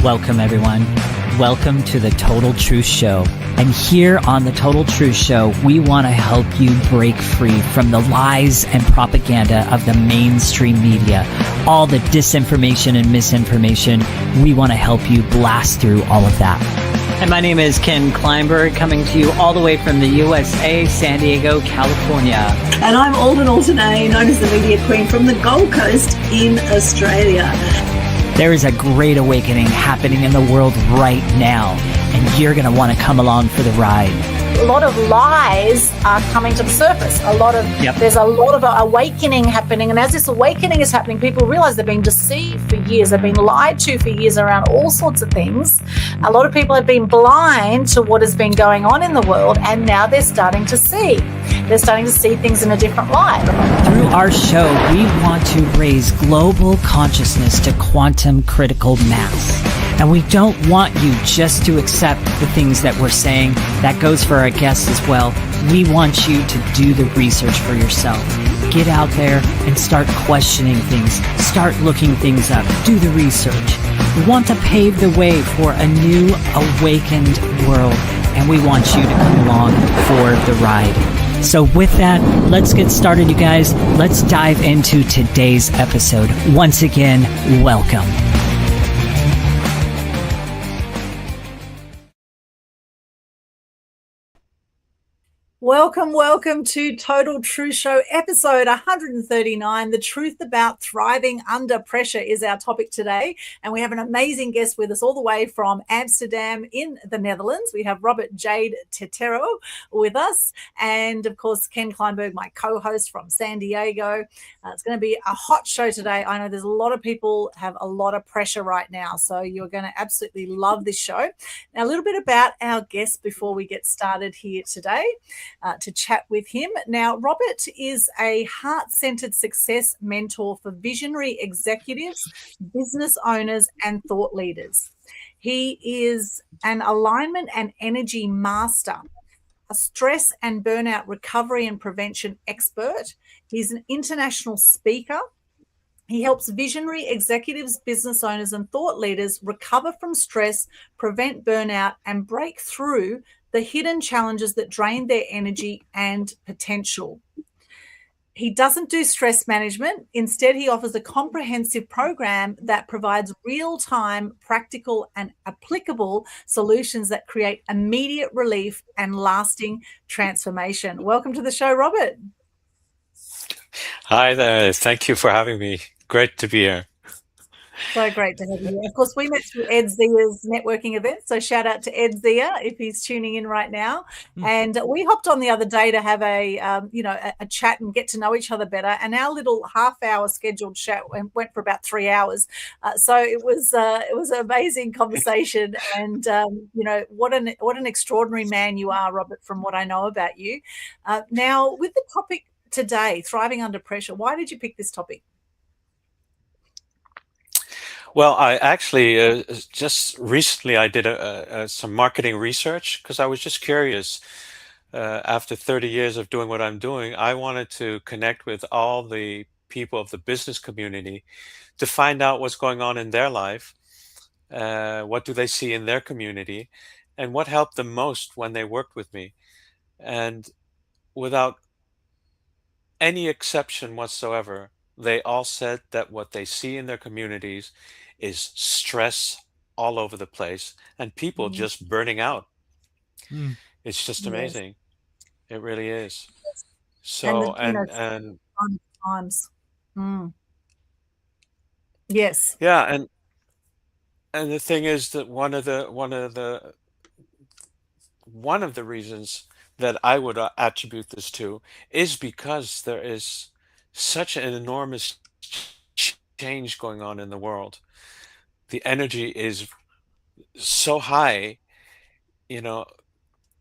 Welcome, everyone. Welcome to the Total Truth Show. And here on the Total Truth Show, we want to help you break free from the lies and propaganda of the mainstream media, all the disinformation and misinformation. We want to help you blast through all of that. And my name is Ken Kleinberg, coming to you all the way from the USA, San Diego, California. And I'm Alden Alternay, known as the Media Queen from the Gold Coast in Australia. There is a great awakening happening in the world right now, and you're going to want to come along for the ride. A lot of lies are coming to the surface. There's a lot of awakening happening. And as this awakening is happening, people realize they've been deceived for years. They've been lied to for years around all sorts of things. A lot of people have been blind to what has been going on in the world, and now they're starting to see. They're starting to see things in a different light. Through our show, we want to raise global consciousness to quantum critical mass. And we don't want you just to accept the things that we're saying. That goes for our guests as well. We want you to do the research for yourself. Get out there and start questioning things. Start looking things up. Do the research. We want to pave the way for a new awakened world. And we want you to come along for the ride. So with that, let's get started, you guys. Let's dive into today's episode. Once again, welcome. Welcome to Total Truth Show, episode 139. The truth about thriving under pressure is our topic today. And we have an amazing guest with us all the way from Amsterdam in the Netherlands. We have Robert Jade Tetero with us. And of course, Ken Kleinberg, my co-host from San Diego. It's going to be a hot show today. I know there's a lot of people have a lot of pressure right now. So you're going to absolutely love this show. Now, a little bit about our guest before we get started here today. To chat with him. Now, Robert is a heart-centered success mentor for visionary executives, business owners, and thought leaders. He is an alignment and energy master, a stress and burnout recovery and prevention expert. He's an international speaker. He helps visionary executives, business owners, and thought leaders recover from stress, prevent burnout, and break through the hidden challenges that drain their energy and potential. He doesn't do stress management. Instead, he offers a comprehensive program that provides real-time, practical, and applicable solutions that create immediate relief and lasting transformation. Welcome to the show, Robert. Hi there. Thank you for having me. Great to be here. So great to have you here. Of course, we met through Ed Zia's networking event. So shout out to Ed Zia if he's tuning in right now. And we hopped on the other day to have a chat and get to know each other better. And our little half-hour scheduled chat went for about 3 hours. So it was an amazing conversation. And what an extraordinary man you are, Robert, from what I know about you. Now, with the topic today, thriving under pressure, why did you pick this topic? Well, I actually just recently I did some marketing research because I was just curious. After 30 years of doing what I'm doing, I wanted to connect with all the people of the business community to find out what's going on in their life, what do they see in their community, and what helped them most when they worked with me. And without any exception whatsoever, they all said that what they see in their communities is stress all over the place and people just burning out. It's just amazing. It really is. So and times. Yes. Yeah, and the thing is that one of the reasons that I would attribute this to is because there is such an enormous change going on in the world. The energy is so high,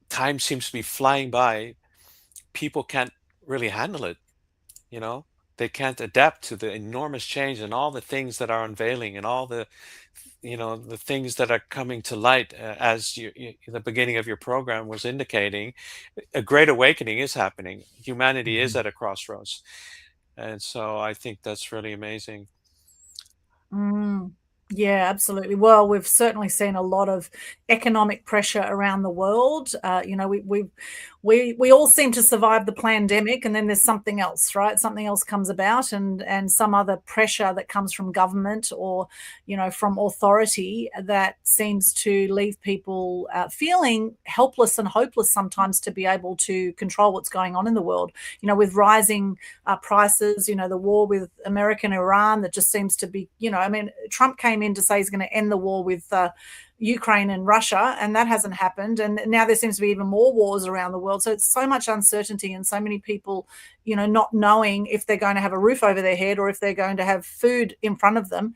time seems to be flying by. People can't really handle it, they can't adapt to the enormous change and all the things that are unveiling and all the things that are coming to light, as the beginning of your program was indicating. A great awakening is happening. Humanity is at a crossroads. And so I think that's really amazing. Yeah, absolutely. Well, we've certainly seen a lot of economic pressure around the world. We all seem to survive the pandemic, and then there's something else, right? Something else comes about, and some other pressure that comes from government or from authority that seems to leave people feeling helpless and hopeless sometimes to be able to control what's going on in the world. With rising prices, the war with America and Iran that just seems to be, I mean, Trump came in to say he's going to end the war with Ukraine and Russia, and that hasn't happened. And now there seems to be even more wars around the world. So it's so much uncertainty and so many people, not knowing if they're going to have a roof over their head or if they're going to have food in front of them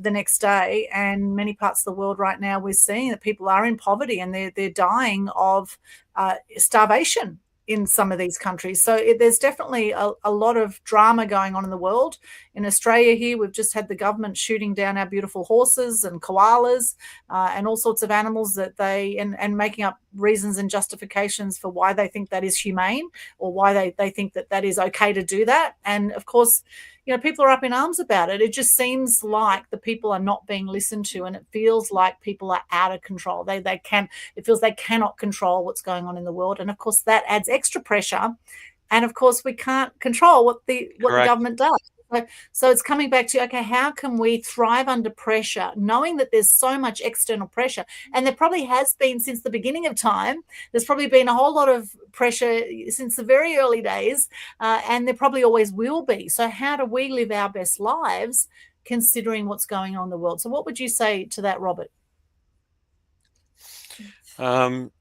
the next day. And many parts of the world right now, we're seeing that people are in poverty and they're dying of starvation in some of these countries. So there's definitely a lot of drama going on in the world. In Australia here, we've just had the government shooting down our beautiful horses and koalas and all sorts of animals that and making up reasons and justifications for why they think that is humane or why they think that is okay to do that. And of course, people are up in arms about it. It just seems like the people are not being listened to, and it feels like people are out of control. It feels they cannot control what's going on in the world. And of course, that adds extra pressure. And of course, we can't control what the Correct. government does. So it's coming back to, okay, how can we thrive under pressure, knowing that there's so much external pressure? And there probably has been since the beginning of time. There's probably been a whole lot of pressure since the very early days, and there probably always will be. So how do we live our best lives considering what's going on in the world? So what would you say to that, Robert? Um,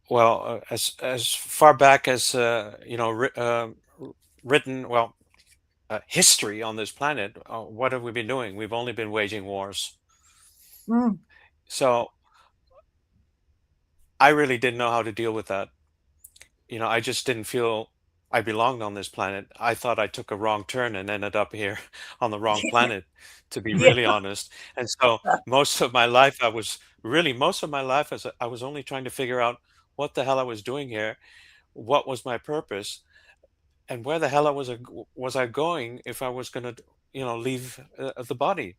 well, as far back as written, well, history on this planet, what have we been doing? We've only been waging wars. Mm. So I really didn't know how to deal with that. I just didn't feel I belonged on this planet. I thought I took a wrong turn and ended up here on the wrong planet, to be Yeah. really honest. And so most of my life I was only trying to figure out what the hell I was doing here, what was my purpose, and where the hell was I going if I was going to, leave the body,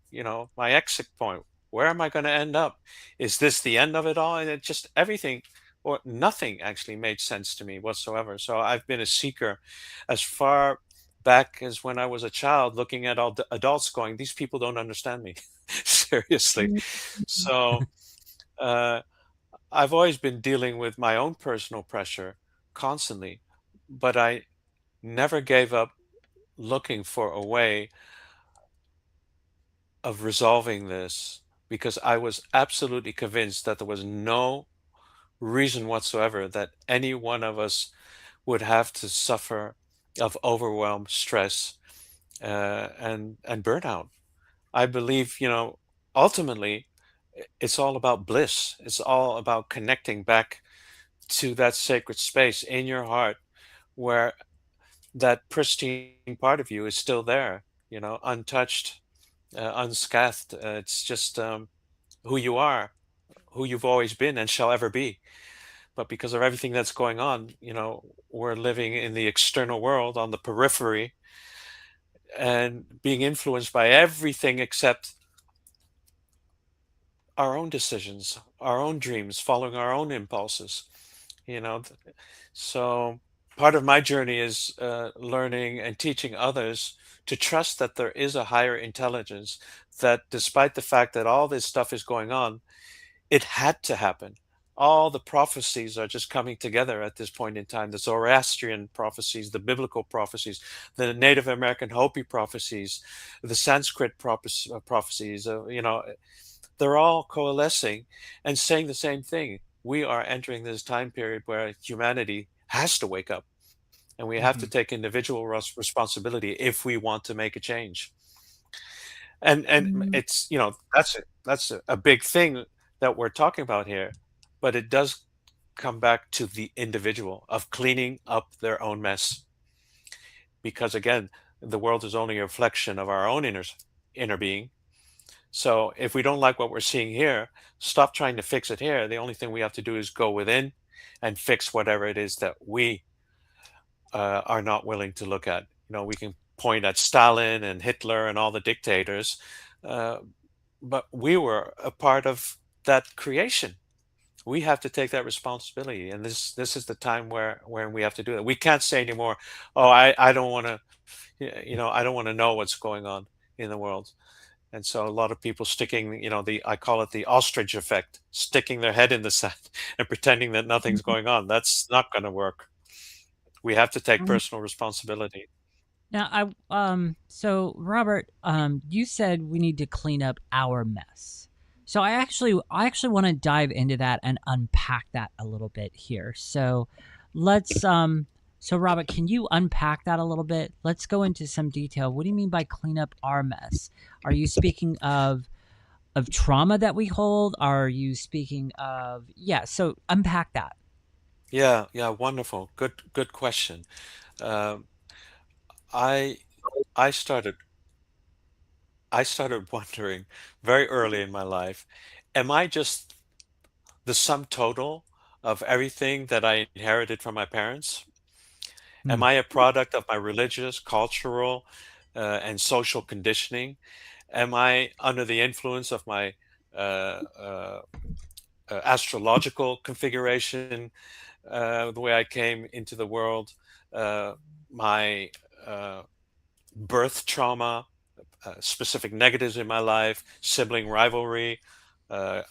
my exit point. Where am I going to end up? Is this the end of it all? And it just everything or nothing actually made sense to me whatsoever. So I've been a seeker as far back as when I was a child, looking at all the adults going, these people don't understand me. Seriously. Mm. So uh, I've always been dealing with my own personal pressure constantly, but I never gave up looking for a way of resolving this because I was absolutely convinced that there was no reason whatsoever that any one of us would have to suffer of overwhelm, stress, and burnout. I believe, ultimately, it's all about bliss. It's all about connecting back to that sacred space in your heart where that pristine part of you is still there, untouched, unscathed. It's just who you are, who you've always been and shall ever be. But because of everything that's going on, we're living in the external world on the periphery and being influenced by everything except our own decisions, our own dreams, following our own impulses. You know, th- so part of my journey is learning and teaching others to trust that there is a higher intelligence, that despite the fact that all this stuff is going on, it had to happen. All the prophecies are just coming together at this point in time. The Zoroastrian prophecies, the biblical prophecies, the Native American Hopi prophecies, the Sanskrit prophecies, they're all coalescing and saying the same thing. We are entering this time period where humanity has to wake up and we have to Mhm. take individual responsibility if we want to make a change. And Mm. it's that's a big thing that we're talking about here, but it does come back to the individual of cleaning up their own mess, because again, the world is only a reflection of our own inner being. So if we don't like what we're seeing here, stop trying to fix it here. The only thing we have to do is go within and fix whatever it is that we are not willing to look at. We can point at Stalin and Hitler and all the dictators, Uh, but we were a part of that creation. We have to take that responsibility, and this is the time where when we have to do it. We can't say anymore, "Oh, I don't want to, I don't want to know what's going on in the world." And so a lot of people sticking, the I call it the ostrich effect, sticking their head in the sand and pretending that nothing's Mhm. going on. That's not going to work. We have to take personal responsibility. Now, so Robert, you said we need to clean up our mess. So I actually want to dive into that and unpack that a little bit here. So let's, so Robert, can you unpack that a little bit? Let's go into some detail. What do you mean by clean up our mess? Are you speaking of trauma that we hold? Are you speaking of, yeah? So unpack that. Yeah, yeah, wonderful. Good question. Um, I I started I started wondering very early in my life, am I just the sum total of everything that I inherited from my parents? Am Hmm. I a product of my religious, cultural, and social conditioning? Am I under the influence of my uh, uh, astrological configuration, the way I came into the world, my uh, birth trauma, specific negatives in my life, sibling rivalry, uh,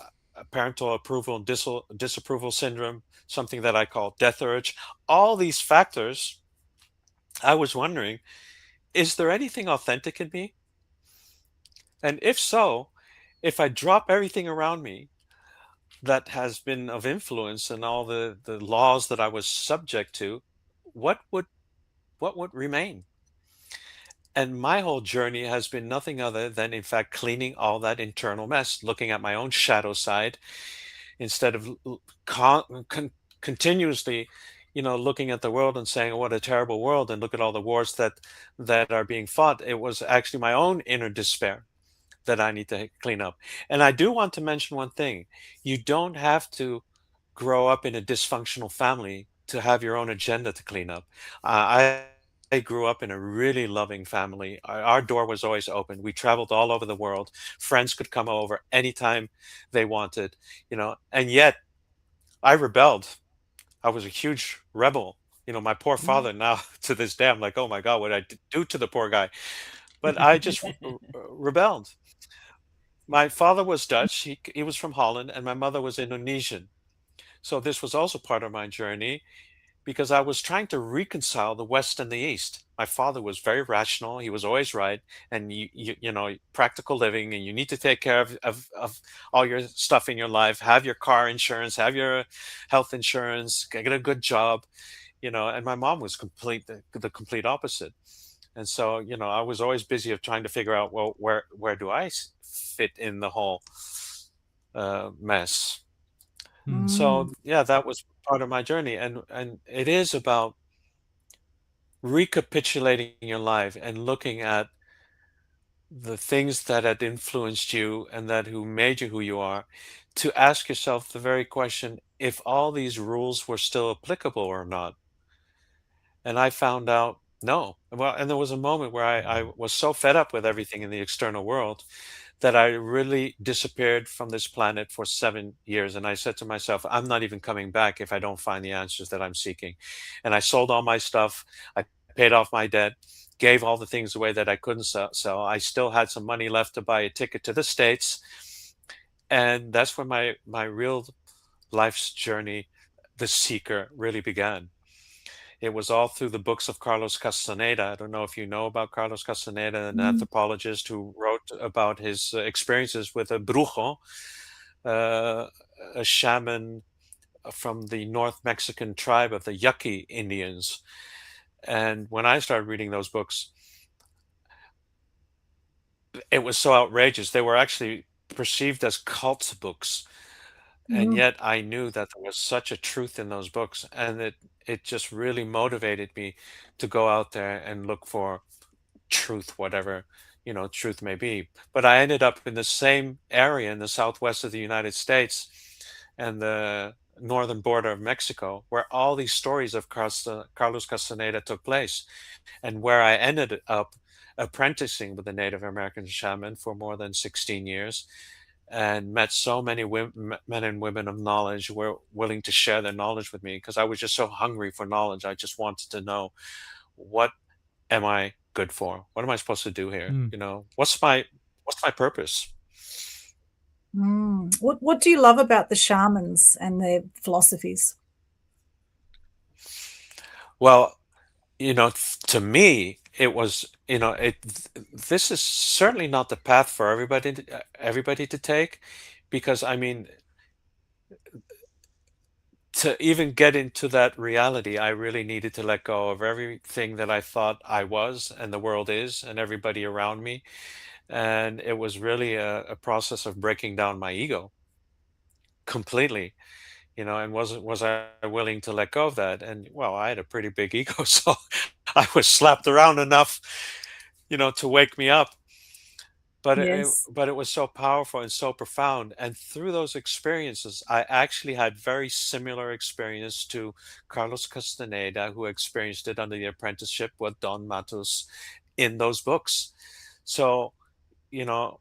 parental approval and disapproval syndrome, something that I call death urge. All these factors, I was wondering, is there anything authentic in me? And if so, if I drop everything around me that has been of influence and all the laws that I was subject to, what would what would remain? And my whole journey has been nothing other than, in fact, cleaning all that internal mess, looking at my own shadow side instead of continuously, looking at the world and saying, "What a terrible world!" and look at all the wars that are being fought. It was actually my own inner despair that I need to clean up. And I do want to mention one thing: you don't have to grow up in a dysfunctional family to have your own agenda to clean up. I grew up in a really loving family. Our door was always open. We traveled all over the world. Friends could come over anytime they wanted, and yet I rebelled. I was a huge rebel. My poor father now to this day, I'm like, oh my God, what did I do to the poor guy? But I just rebelled. My father was Dutch. He was from Holland, and my mother was Indonesian. So this was also part of my journey because I was trying to reconcile the West and the East. My father was very rational. He was always right. And practical living, and you need to take care of all your stuff in your life, have your car insurance, have your health insurance, get a good job, and my mom was the complete opposite. And so, I was always busy of trying to figure out, well, where do I fit in the whole mess? Hmm. Mm. So yeah, that was part of my journey, and it is about recapitulating your life and looking at the things that had influenced you and that who made you who you are, to ask yourself the very question, if all these rules were still applicable or not. And I found out no. Well, and there was a moment where I was so fed up with everything in the external world that I really disappeared from this planet for 7 years. And I said to myself, I'm not even coming back if I don't find the answers that I'm seeking. And I sold all my stuff. I paid off my debt, gave all the things away that I couldn't sell. I still had some money left to buy a ticket to the States. And that's when my real life's journey, the seeker, really began. It was all through the books of Carlos Castaneda. I don't know if you know about Carlos Castaneda, an Mm. anthropologist who wrote about his experiences with a brujo, uh, a shaman from the North Mexican tribe of the Yaqui Indians. And when I started reading those books, it was so outrageous. They were actually perceived as cult books. And Mm. yet I knew that there was such a truth in those books. And it just really motivated me to go out there and look for truth, whatever truth may be. But I ended up in the same area in the southwest of the United States and the northern border of Mexico, where all these stories of Carlos Castaneda took place, and where I ended up apprenticing with a Native American shaman for more than 16 years, and met so many men and women of knowledge who were willing to share their knowledge with me, because I was just so hungry for knowledge. I just wanted to know, what am I good for? What am I supposed to do here? Mm. What's my purpose? What do you love about the shamans and their philosophies? Well, to me, it was, this is certainly not the path for everybody to take, because I mean, to even get into that reality, I really needed to let go of everything that I thought I was and the world is and everybody around me. And it was really a process of breaking down my ego completely, and was I willing to let go of that? And well, I had a pretty big ego, so I was slapped around enough, to wake me up. But Yes. but it was so powerful and so profound. And through those experiences, I actually had very similar experience to Carlos Castaneda, who experienced it under the apprenticeship with Don Matos in those books. So, you know,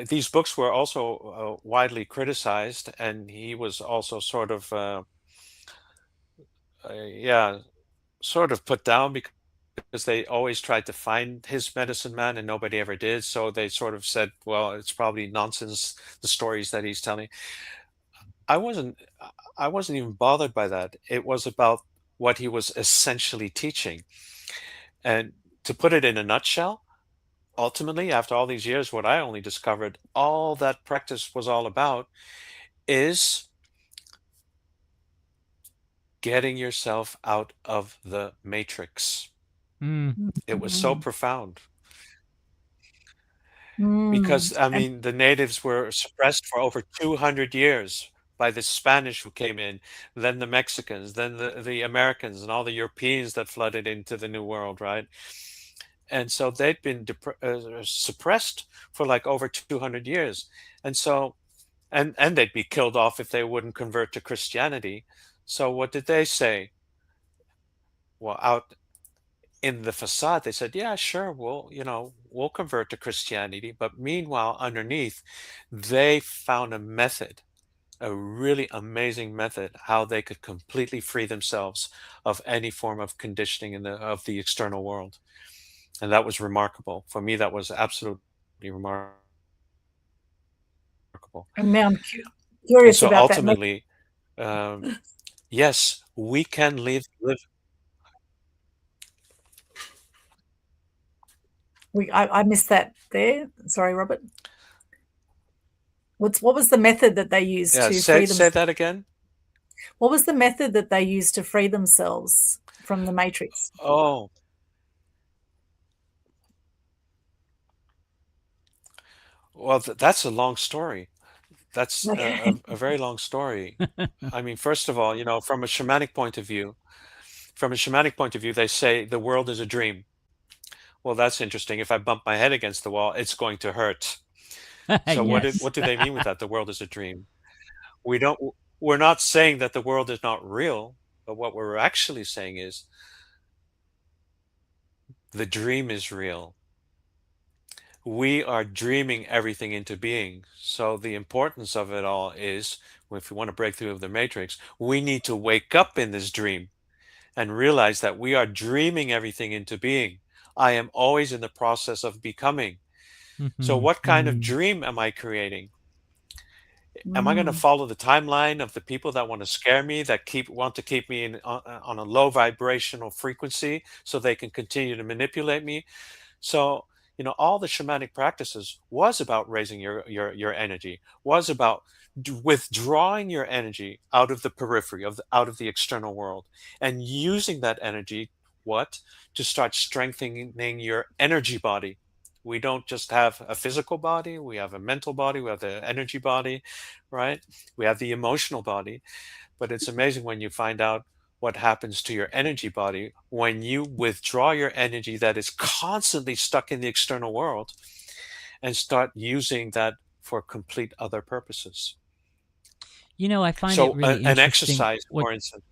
these books were also widely criticized, and he was also yeah, sort of put down, because they always tried to find his medicine man and nobody ever did. So they sort of said, well, it's probably nonsense, the stories that he's telling. I wasn't I wasn't even bothered by that. It was about what he was essentially teaching. And to put it in a nutshell, ultimately, after all these years, what I only discovered all that practice was all about is getting yourself out of the matrix. Mm. It was so profound. Mm. Because, I And mean, the natives were suppressed for over 200 years by the Spanish who came in, then the Mexicans, then the Americans, and all the Europeans that flooded into the New World, right? And so they'd been suppressed for like over 200 years. And so, and they'd be killed off if they wouldn't convert to Christianity. So what did they say? Well, out in the facade, they said, yeah, sure, we'll convert to Christianity. But meanwhile, underneath, they found a method, a really amazing method, how they could completely free themselves of any form of conditioning of the external world. And that was remarkable. For me, that was absolutely remarkable. now I'm And curious so about that. ultimately, yes, we can live. I missed that there. Sorry, Robert. What was the method that they used Yeah, to say free say themselves? that again. What was the method that they used to free themselves from the matrix? Oh, well, that's a long story. That's Okay. a very long story. I mean, first of all, from a shamanic point of view, they say the world is a dream. Well, that's interesting. If I bump my head against the wall, it's going to hurt. So Yes. what do they mean with that? The world is a dream. We don't we're not saying that the world is not real, but what we're actually saying is the dream is real. We are dreaming everything into being. So the importance of it all is, if we want to break through of the matrix, we need to wake up in this dream and realize that we are dreaming everything into being. I am always in the process of becoming. So Mhm. what kind of Mm. dream am I creating? Am I going to Mm. follow the timeline of the people that want to scare me, that want to keep me on a low vibrational frequency so they can continue to manipulate me? So, all the shamanic practices was about raising your energy, was about withdrawing your energy out of the periphery out of the external world, and using that energy, what, to start strengthening your energy body. We don't just have a physical body, we have a mental body, we have the energy body, right? We have the emotional body. But it's amazing when you find out what happens to your energy body when you withdraw your energy that is constantly stuck in the external world and start using that for complete other purposes. I find it So, really an interesting exercise, what for instance.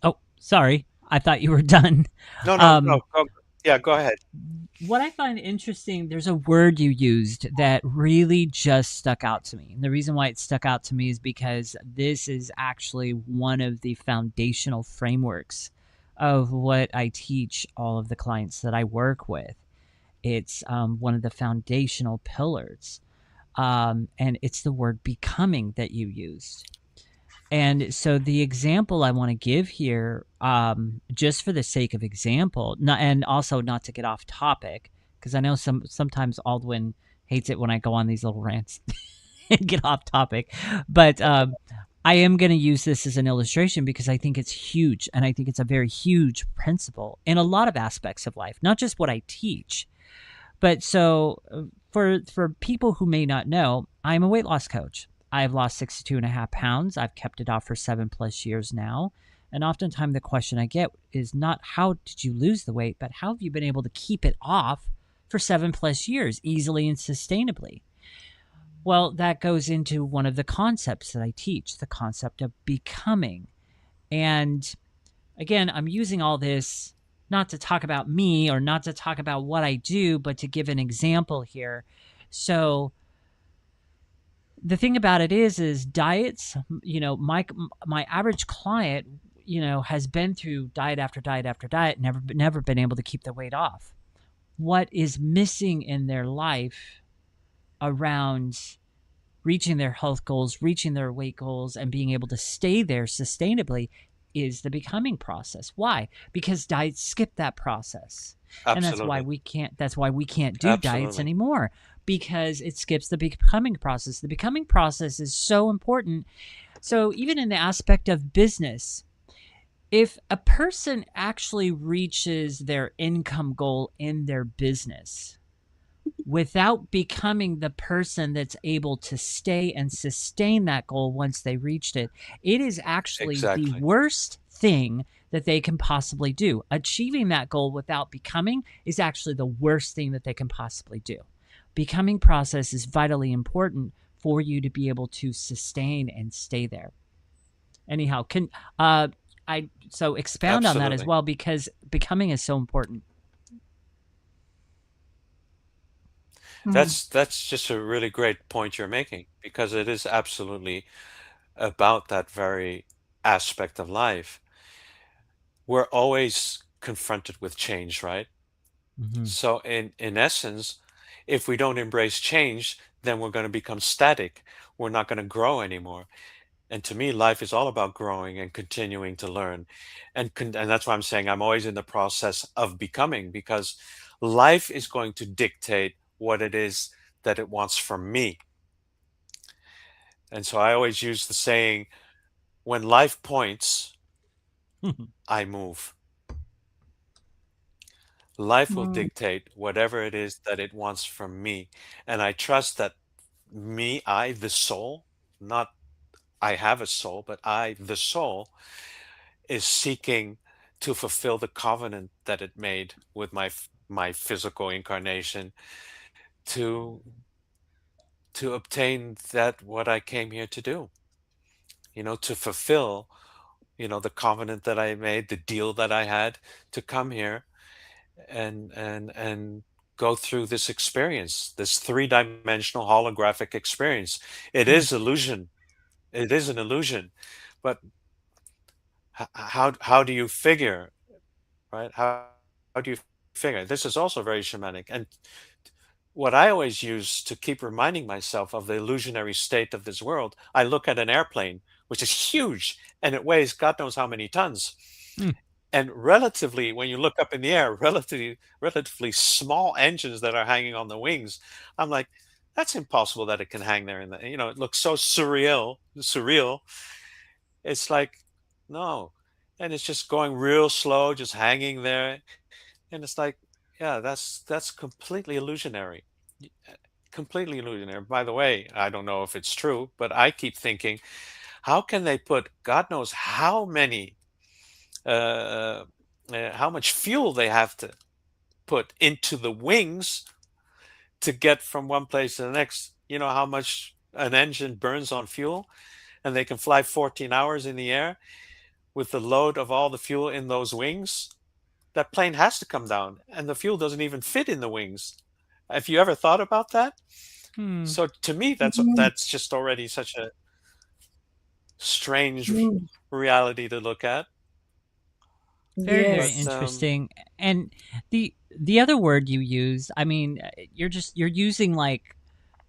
Oh, sorry. I thought you were done. No, no, no. Um Go. Yeah, go ahead. What I find interesting, there's a word you used that really just stuck out to me. And the reason why it stuck out to me is because this is actually one of the foundational frameworks of what I teach all of the clients that I work with. It's one of the foundational pillars. And it's the word becoming that you used. And so the example I want to give here, just for the sake of example, not, and also not to get off topic, because I know sometimes Aldwin hates it when I go on these little rants and get off topic, but I am going to use this as an illustration because I think it's huge, and I think it's a very huge principle in a lot of aspects of life, not just what I teach. But so for people who may not know, I'm a weight loss coach. I've lost 62.5 pounds. I've kept it off for 7+ years now. And oftentimes the question I get is not how did you lose the weight, but how have you been able to keep it off for 7+ years easily and sustainably? Well, that goes into one of the concepts that I teach, the concept of becoming. And again, I'm using all this not to talk about me or not to talk about what I do, but to give an example here. So the thing about it is diets, my average client, has been through diet after diet after diet, never been able to keep the weight off. What is missing in their life around reaching their health goals, reaching their weight goals, and being able to stay there sustainably is the becoming process. Why? Because diets skip that process. And that's why Absolutely. we can't do diets Absolutely. anymore, because it skips the becoming process. The becoming process is so important. So even in the aspect of business, if a person actually reaches their income goal in their business without becoming the person that's able to stay and sustain that goal once they reached it, it is actually the Exactly. worst thing that they can possibly do. Achieving that goal without becoming is actually the worst thing that they can possibly do. Becoming process is vitally important for you to be able to sustain and stay there. Anyhow, can I so expound on that as Absolutely. well, because becoming is so important. Mm. That's just a really great point you're making, because it is absolutely about that very aspect of life. We're always confronted with change, right? Mm-hmm. So in essence, if we don't embrace change, then we're going to become static. We're not going to grow anymore. And to me, life is all about growing and continuing to learn. And that's why I'm saying I'm always in the process of becoming, because life is going to dictate what it is that it wants from me. And so I always use the saying, when life points, I move. Life will Mm. dictate whatever it is that it wants from me. And I trust that me, I, the soul, not I have a soul, but I, the soul, is seeking to fulfill the covenant that it made with my physical incarnation, to obtain that what I came here to do, to fulfill, the covenant that I made, the deal that I had to come here and go through this experience, this three-dimensional holographic experience. It is illusion. It is an illusion, but how do you figure, right? How do you figure? This is also very shamanic. And what I always use to keep reminding myself of the illusionary state of this world, I look at an airplane, which is huge and it weighs God knows how many tons. And relatively, when you look up in the air, relatively small engines that are hanging on the wings, I'm like, that's impossible that it can hang there. It looks so surreal. It's like, no. And it's just going real slow, just hanging there. And it's like, yeah, that's completely illusionary. Completely illusionary. By the way, I don't know if it's true, but I keep thinking, how can they put God knows uh, how much fuel they have to put into the wings to get from one place to the next? You know how much an engine burns on fuel, and they can fly 14 hours in the air with the load of all the fuel in those wings. that plane has to come down, and the fuel doesn't even fit in the wings. Have you ever thought about that? So to me, that's just already such a strange Mm. reality to look at. Very, very But Yes. interesting. And the other word you use, I mean, you're using like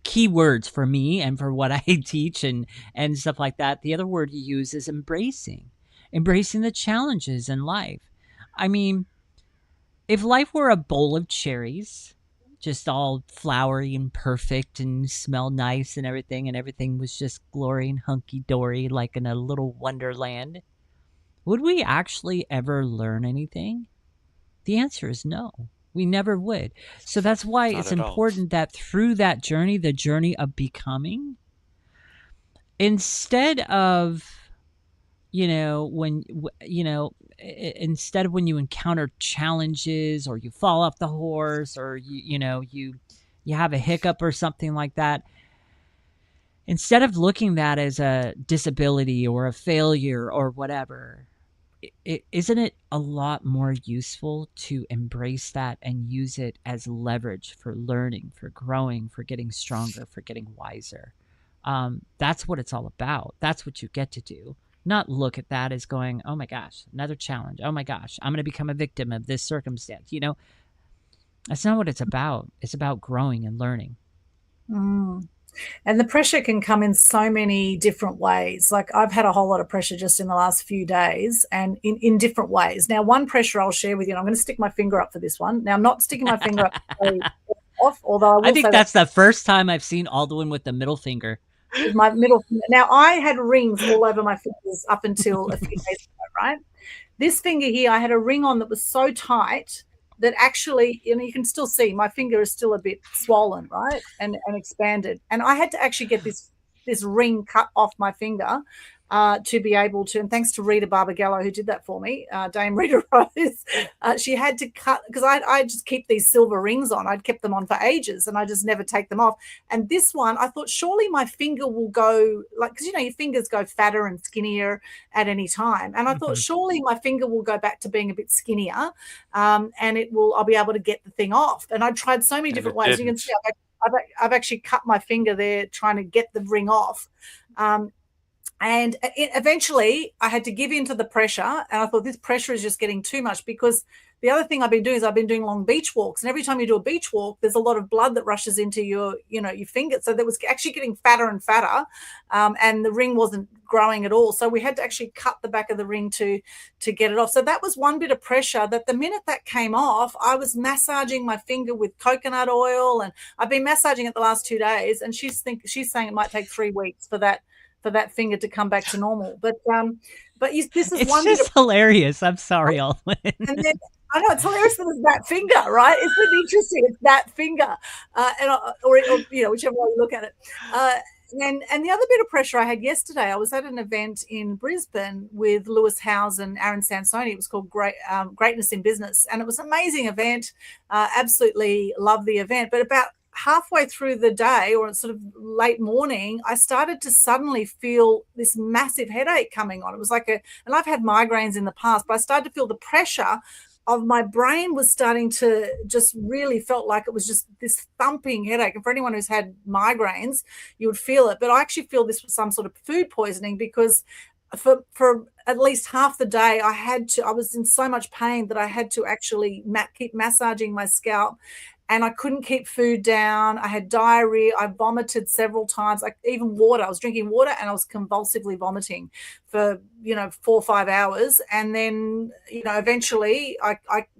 keywords for me and for what I teach and stuff like that. The other word you use is embracing the challenges in life. I mean, if life were a bowl of cherries, just all flowery and perfect and smell nice and everything was just glory and hunky dory like in a little wonderland, would we actually ever learn anything? The answer is no. We never would. So that's why not it's at all. important that through that journey, the journey of becoming, instead of, instead of when you encounter challenges or you fall off the horse or you have a hiccup or something like that, instead of looking that as a disability or a failure or whatever, isn't it a lot more useful to embrace that and use it as leverage for learning, for growing, for getting stronger, for getting wiser? That's what it's all about. That's what you get to do. Not look at that as going, oh my gosh, another challenge. Oh my gosh, I'm going to become a victim of this circumstance. That's not what it's about. It's about growing and learning. Mm. And the pressure can come in so many different ways. Like I've had a whole lot of pressure just in the last few days and in different ways. Now, one pressure I'll share with you, and I'm going to stick my finger up for this one. Now, I'm not sticking my finger up to say off, although I will I think say that's the first time I've seen Alduin with the middle finger. with my middle finger. Now, I had rings all over my fingers up until a few days ago, right? This finger here, I had a ring on that was so tight that actually, you can still see my finger is still a bit swollen, right? And expanded. And I had to actually get this ring cut off my finger to be able to, and thanks to Rita Barbagallo who did that for me, Dame Rita Rose, she had to cut, because I just keep these silver rings on. I'd kept them on for ages and I just never take them off. And this one, I thought surely my finger will go, like, because your fingers go fatter and skinnier at any time. And I thought surely my finger will go back to being a bit skinnier, and I'll be able to get the thing off. And I tried so many different ways. You can see I've actually cut my finger there trying to get the ring off. And eventually I had to give in to the pressure. And I thought this pressure is just getting too much, because the other thing I've been doing is I've been doing long beach walks. And every time you do a beach walk, there's a lot of blood that rushes into your finger. So that was actually getting fatter and fatter. And the ring wasn't growing at all. So we had to actually cut the back of the ring to get it off. So that was one bit of pressure that the minute that came off, I was massaging my finger with coconut oil. And I've been massaging it the last 2 days. And she's saying it might take 3 weeks for that finger to come back to normal. But this is it's one just bit of, hilarious. I'm sorry, Alwyn. and then I know it's hilarious that it's that finger, right? It's really interesting. It's that finger, or whichever way you look at it. And the other bit of pressure I had yesterday, I was at an event in Brisbane with Lewis Howes and Aaron Sansoni. It was called Greatness in Business, and it was an amazing event. Absolutely loved the event. But about halfway through the day, or sort of late morning, I started to suddenly feel this massive headache coming on. It was like and I've had migraines in the past, but I started to feel the pressure of my brain was starting to just really felt like it was just this thumping headache. And for anyone who's had migraines, you would feel it. But I actually feel this was some sort of food poisoning, because for at least half the day, I was in so much pain that I had to actually keep massaging my scalp. And I couldn't keep food down. I had diarrhea. I vomited several times, like even water. I was drinking water and I was convulsively vomiting for, 4 or 5 hours. And then, eventually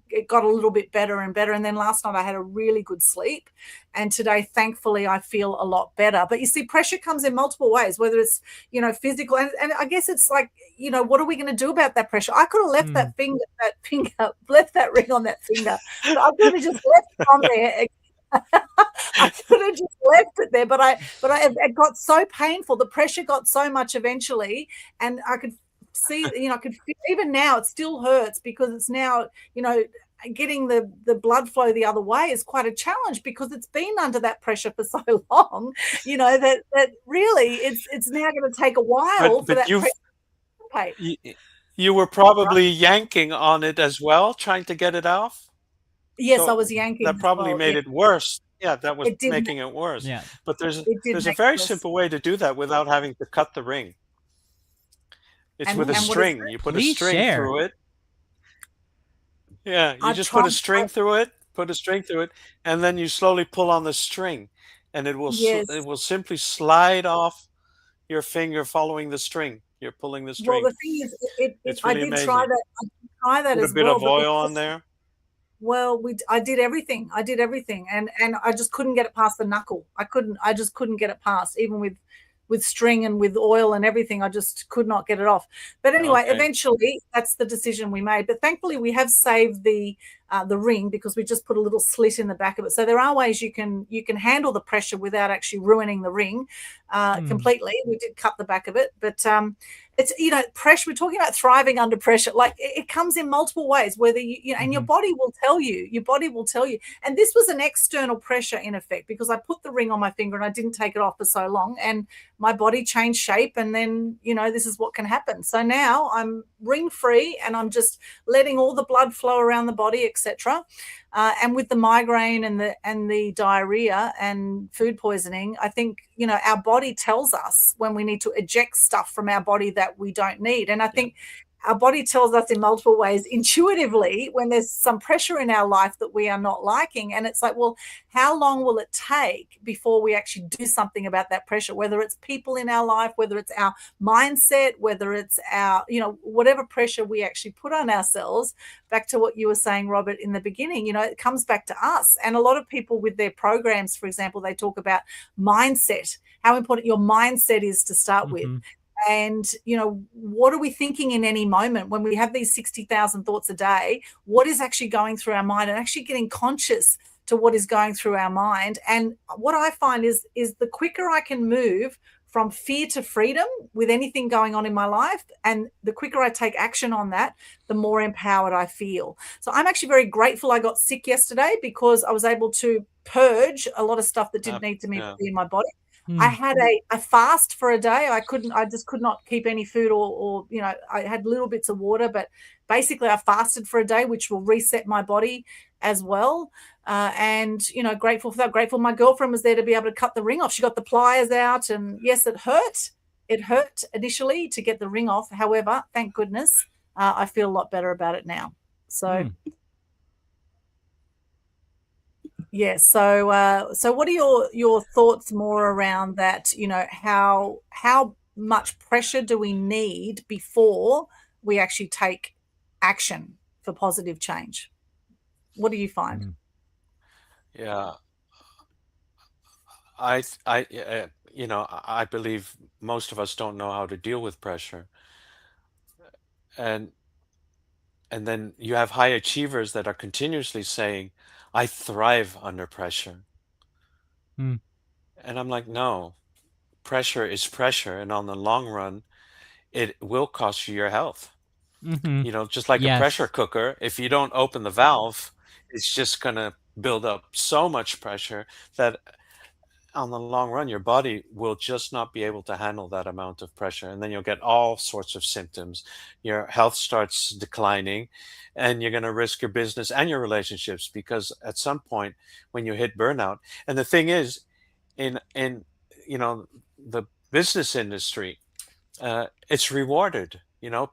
it got a little bit better and better. And then last night I had a really good sleep. And today, thankfully, I feel a lot better. But you see, pressure comes in multiple ways, whether it's, physical. And I guess it's like, what are we going to do about that pressure? I could have left that ring on that finger. So I could have just left it on there. I could have just left it there, but it got so painful. The pressure got so much eventually, and I could see, I could feel, even now it still hurts, because it's now, getting the blood flow the other way is quite a challenge, because it's been under that pressure for so long, that really it's now going to take a while for that pressure to dissipate. You were probably yanking on it as well, trying to get it off? Yes, I So was yanking that as probably well. Yeah, made it worse. Yeah, that was it did. making it worse. Yeah. But there's It did there's a make it very worse. simple way to do that without having to cut the ring. It's with a And what is string. it? You put a Please string share. through it. Yeah, you I've just put a tried. string through it, put a string through it, and then you slowly pull on the string, and it Yes. will simply slide off your finger following the string. You're pulling the Well, string. the thing is, It's I really did try amazing. that. I did try that Put a as bit well, of but oil on because there. well, I did everything. I did everything, and I just couldn't get it past the knuckle. I couldn't. I just couldn't get it past, even with string and with oil and everything. I just could not get it off. But anyway, Okay. eventually, that's the decision we made. But thankfully, we have saved the ring because we just put a little slit in the back of it. So there are ways you can handle the pressure without actually ruining the ring completely. We did cut the back of it, but it's pressure. We're talking about thriving under pressure. Like it comes in multiple ways. Whether and your body will tell you. Your body will tell you. And this was an external pressure in effect because I put the ring on my finger and I didn't take it off for so long, and my body changed shape, and then this is what can happen. So now I'm ring free, and I'm just letting all the blood flow around the body, etc. And with the migraine and the diarrhea and food poisoning, I think our body tells us when we need to eject stuff from our body that we don't need. And I think our body tells us in multiple ways intuitively when there's some pressure in our life that we are not liking. And it's like, well, how long will it take before we actually do something about that pressure, whether it's people in our life, whether it's our mindset, whether it's our, whatever pressure we actually put on ourselves. Back to what you were saying, Robert, in the beginning, it comes back to us. And a lot of people with their programs, for example, they talk about mindset, how important your mindset is to start with. And what are we thinking in any moment when we have these 60,000 thoughts a day? What is actually going through our mind, and actually getting conscious to what is going through our mind? And what I find is the quicker I can move from fear to freedom with anything going on in my life, and the quicker I take action on that, the more empowered I feel. So I'm actually very grateful I got sick yesterday, because I was able to purge a lot of stuff that didn't need to be in my body. I had a fast for a day. I just could not keep any food, or I had little bits of water, but basically I fasted for a day, which will reset my body as well. And grateful for that. Grateful my girlfriend was there to be able to cut the ring off. She got the pliers out, and yes, it hurt. It hurt initially to get the ring off. However, thank goodness, I feel a lot better about it now. So. Yeah. So what are your thoughts more around that? How much pressure do we need before we actually take action for positive change? What do you find? Yeah. I believe most of us don't know how to deal with pressure. And and then you have high achievers that are continuously saying, "I thrive under pressure." And I'm like, "No, pressure is pressure, and on the long run, it will cost you your health." Just like a pressure Yes. cooker, if you don't open the valve, it's just gonna build up so much pressure that on the long run, your body will just not be able to handle that amount of pressure. And then you'll get all sorts of symptoms. Your health starts declining, and you're going to risk your business and your relationships, because at some point when you hit burnout, and the thing is, in the business industry, it's rewarded.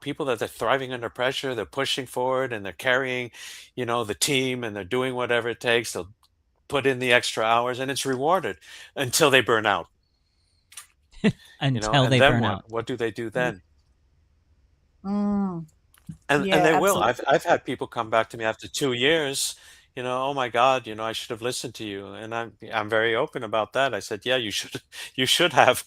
People that are thriving under pressure, they're pushing forward, and they're carrying, the team, and they're doing whatever it takes. They'll put in the extra hours, and it's rewarded until they burn out. Until And they then burn what? out. What do they do then? Mm, And yeah, they will. absolutely. I've had people come back to me after 2 years. Oh my God, I should have listened to you. And I'm very open about that. I said, yeah, you should you should have.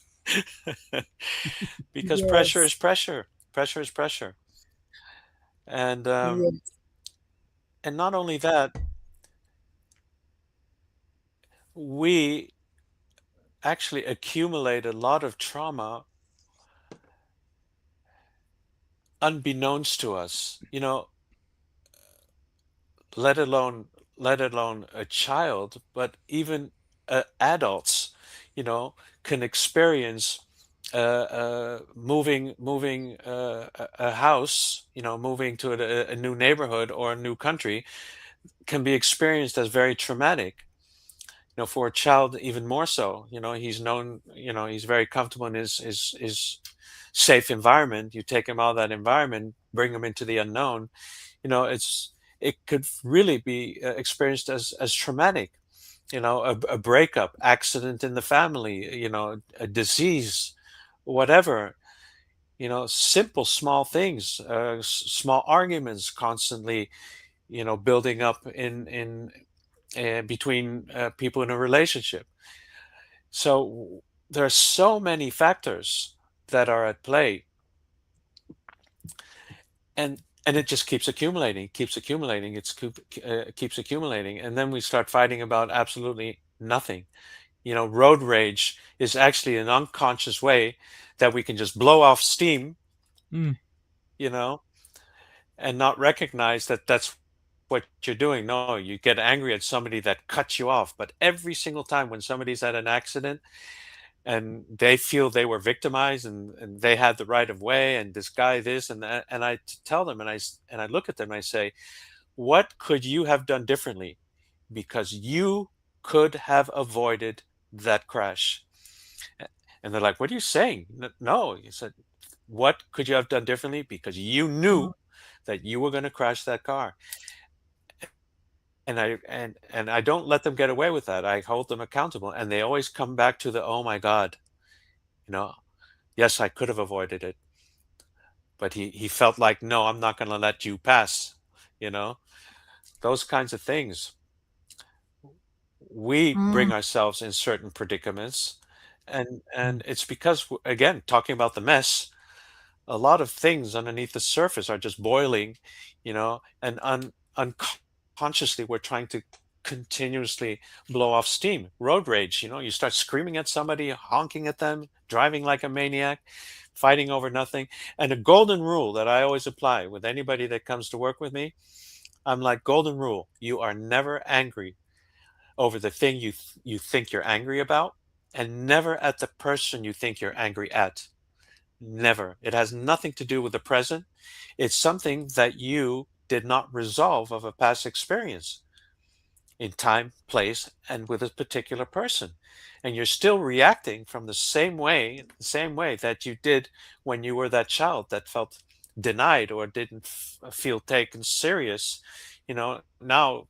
Because pressure is Yes. pressure. Pressure is pressure. And Yes. and not only that, we actually accumulate a lot of trauma unbeknownst to us. let alone let alone a child, but even adults, can experience moving a house, moving to a new neighborhood or a new country can be experienced as very traumatic. For a child, even more so. He's known, he's very comfortable in his safe environment. You take him out of that environment, bring him into the unknown. It could really be experienced as traumatic. A breakup, accident in the family, a disease, whatever. Simple, small things, small arguments, constantly, building up in between people in a relationship. So there are so many factors that are at play, and it just keeps accumulating, keeps accumulating, and then we start fighting about absolutely nothing. Road rage is actually an unconscious way that we can just blow off steam, Mm. you know, and not recognize that that's what you're doing. No, you get angry at somebody that cuts you off, but every single time when somebody's at an accident and they feel they were victimized and they had the right of way and this guy this and that, and tell them and I look at them and I say, what could you have done differently? Because you could have avoided that crash. And they're like, what are you saying? No, you said, what could you have done differently? Because you knew that you were going to crash that car. And I don't let them get away with that. I hold them accountable, and they always come back to the, oh my God, you know, yes, I could have avoided it, but he felt like, no, I'm not going to let you pass. You know, those kinds of things. We bring ourselves in certain predicaments, and it's because, again, talking about the mess, a lot of things underneath the surface are just boiling, and unconsciously we're trying to continuously blow off steam. Road rage, you start screaming at somebody, honking at them, driving like a maniac, fighting over nothing. And a golden rule that I always apply with anybody that comes to work with me, I'm like, golden rule, you are never angry over the thing you think you're angry about, and never at the person you think you're angry at. Never. It has nothing to do with the present. It's something that you did not resolve of a past experience in time, place, and with a particular person. And you're still reacting from the same way that you did when you were that child that felt denied or didn't feel taken serious. Now,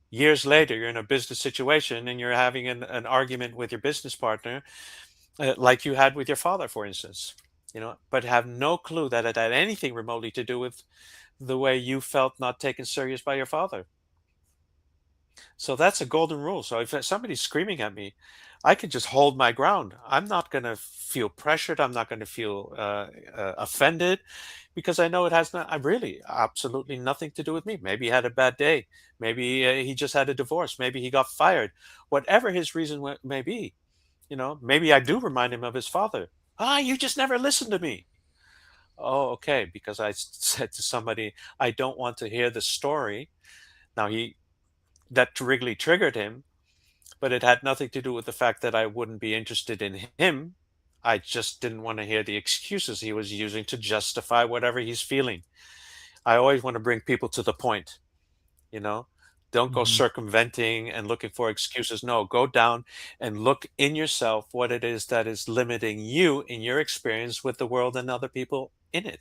years later, you're in a business situation and you're having an argument with your business partner, like you had with your father, for instance, but have no clue that it had anything remotely to do with the way you felt not taken serious by your father. So that's a golden rule. So if somebody's screaming at me, I can just hold my ground. I'm not going to feel pressured. I'm not going to feel offended, because I know it has not, I really absolutely nothing to do with me. Maybe he had a bad day. Maybe he just had a divorce. Maybe he got fired. Whatever his reason may be, maybe I do remind him of his father. You just never listened to me. Oh, okay. Because I said to somebody, I don't want to hear the story. Now that really triggered him, but it had nothing to do with the fact that I wouldn't be interested in him. I just didn't want to hear the excuses he was using to justify whatever he's feeling. I always want to bring people to the point, you know? Don't go circumventing and looking for excuses. No, go down and look in yourself what it is that is limiting you in your experience with the world and other people in it.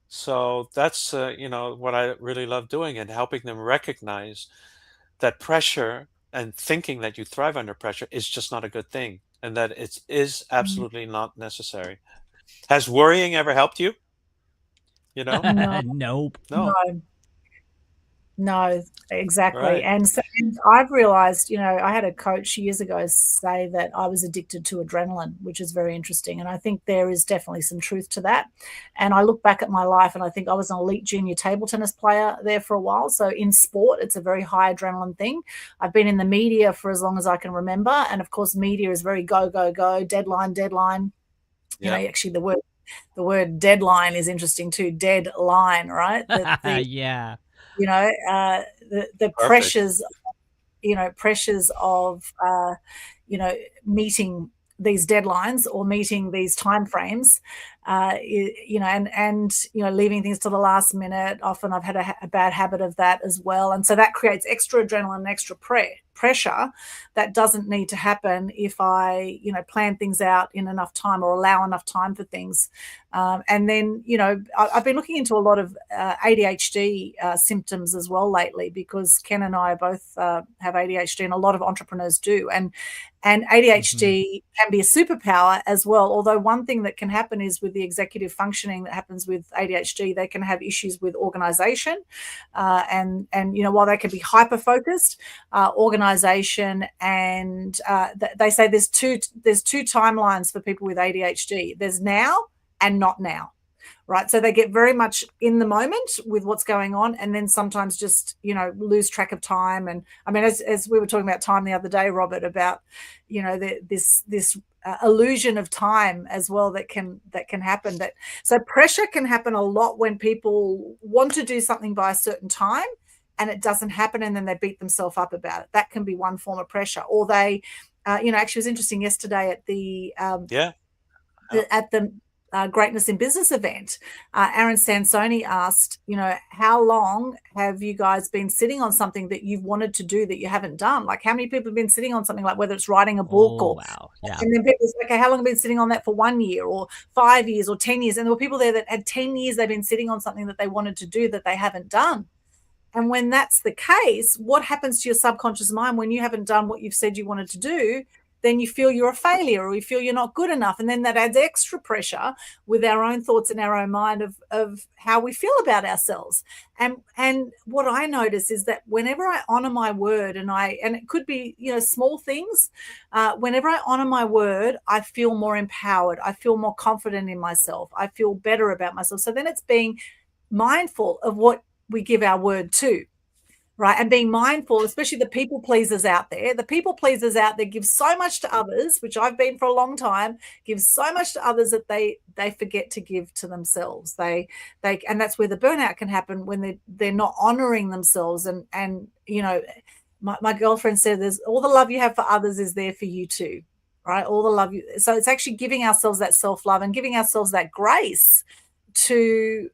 So that's what I really love doing, and helping them recognize that pressure and thinking that you thrive under pressure is just not a good thing, and that it is absolutely not necessary. Has worrying ever helped you? No, Nope. No. no, exactly. Right. And so I've realized, I had a coach years ago say that I was addicted to adrenaline, which is very interesting. And I think there is definitely some truth to that. And I look back at my life and I think I was an elite junior table tennis player there for a while. So in sport, it's a very high adrenaline thing. I've been in the media for as long as I can remember. And of course, media is very go, go, go, deadline, deadline. Yeah. Actually the word deadline is interesting too. Deadline, right? Yeah. The Perfect. pressures of meeting these deadlines or meeting these timeframes, and leaving things to the last minute. Often I've had a bad habit of that as well, and so that creates extra adrenaline and extra pressure that doesn't need to happen if I plan things out in enough time or allow enough time for things. And then I've been looking into a lot of ADHD symptoms as well lately, because Ken and I both have ADHD, and a lot of entrepreneurs do, and ADHD can be a superpower as well. Although one thing that can happen is with the executive functioning that happens with ADHD, they can have issues with organization, and while they can be hyper focused, organization, and they say there's two timelines for people with ADHD. There's now and not now. Right. So they get very much in the moment with what's going on, and then sometimes just, lose track of time. And I mean, as we were talking about time the other day, Robert, about, this illusion of time as well that can happen. So pressure can happen a lot when people want to do something by a certain time and it doesn't happen, and then they beat themselves up about it. That can be one form of pressure. Or they, actually, it was interesting yesterday at the Greatness in Business event, Aaron Sansoni asked, how long have you guys been sitting on something that you've wanted to do that you haven't done? Like, how many people have been sitting on something, like whether it's writing a book and then people say, okay, how long have you been sitting on that for 1 year or 5 years or 10 years? And there were people there that had 10 years they've been sitting on something that they wanted to do that they haven't done. And when that's the case, what happens to your subconscious mind when you haven't done what you've said you wanted to do? Then you feel you're a failure, or you feel you're not good enough. And then that adds extra pressure with our own thoughts in our own mind of how we feel about ourselves. And what I notice is that whenever I honor my word, and it could be, small things, whenever I honor my word, I feel more empowered. I feel more confident in myself. I feel better about myself. So then it's being mindful of what we give our word to. Right. And being mindful, especially the people pleasers out there. The people pleasers out there give so much to others, which I've been for a long time, give so much to others that they forget to give to themselves. And that's where the burnout can happen, when they're not honoring themselves. And my girlfriend said, there's all the love you have for others is there for you too. Right. All the love so it's actually giving ourselves that self-love and giving ourselves that grace to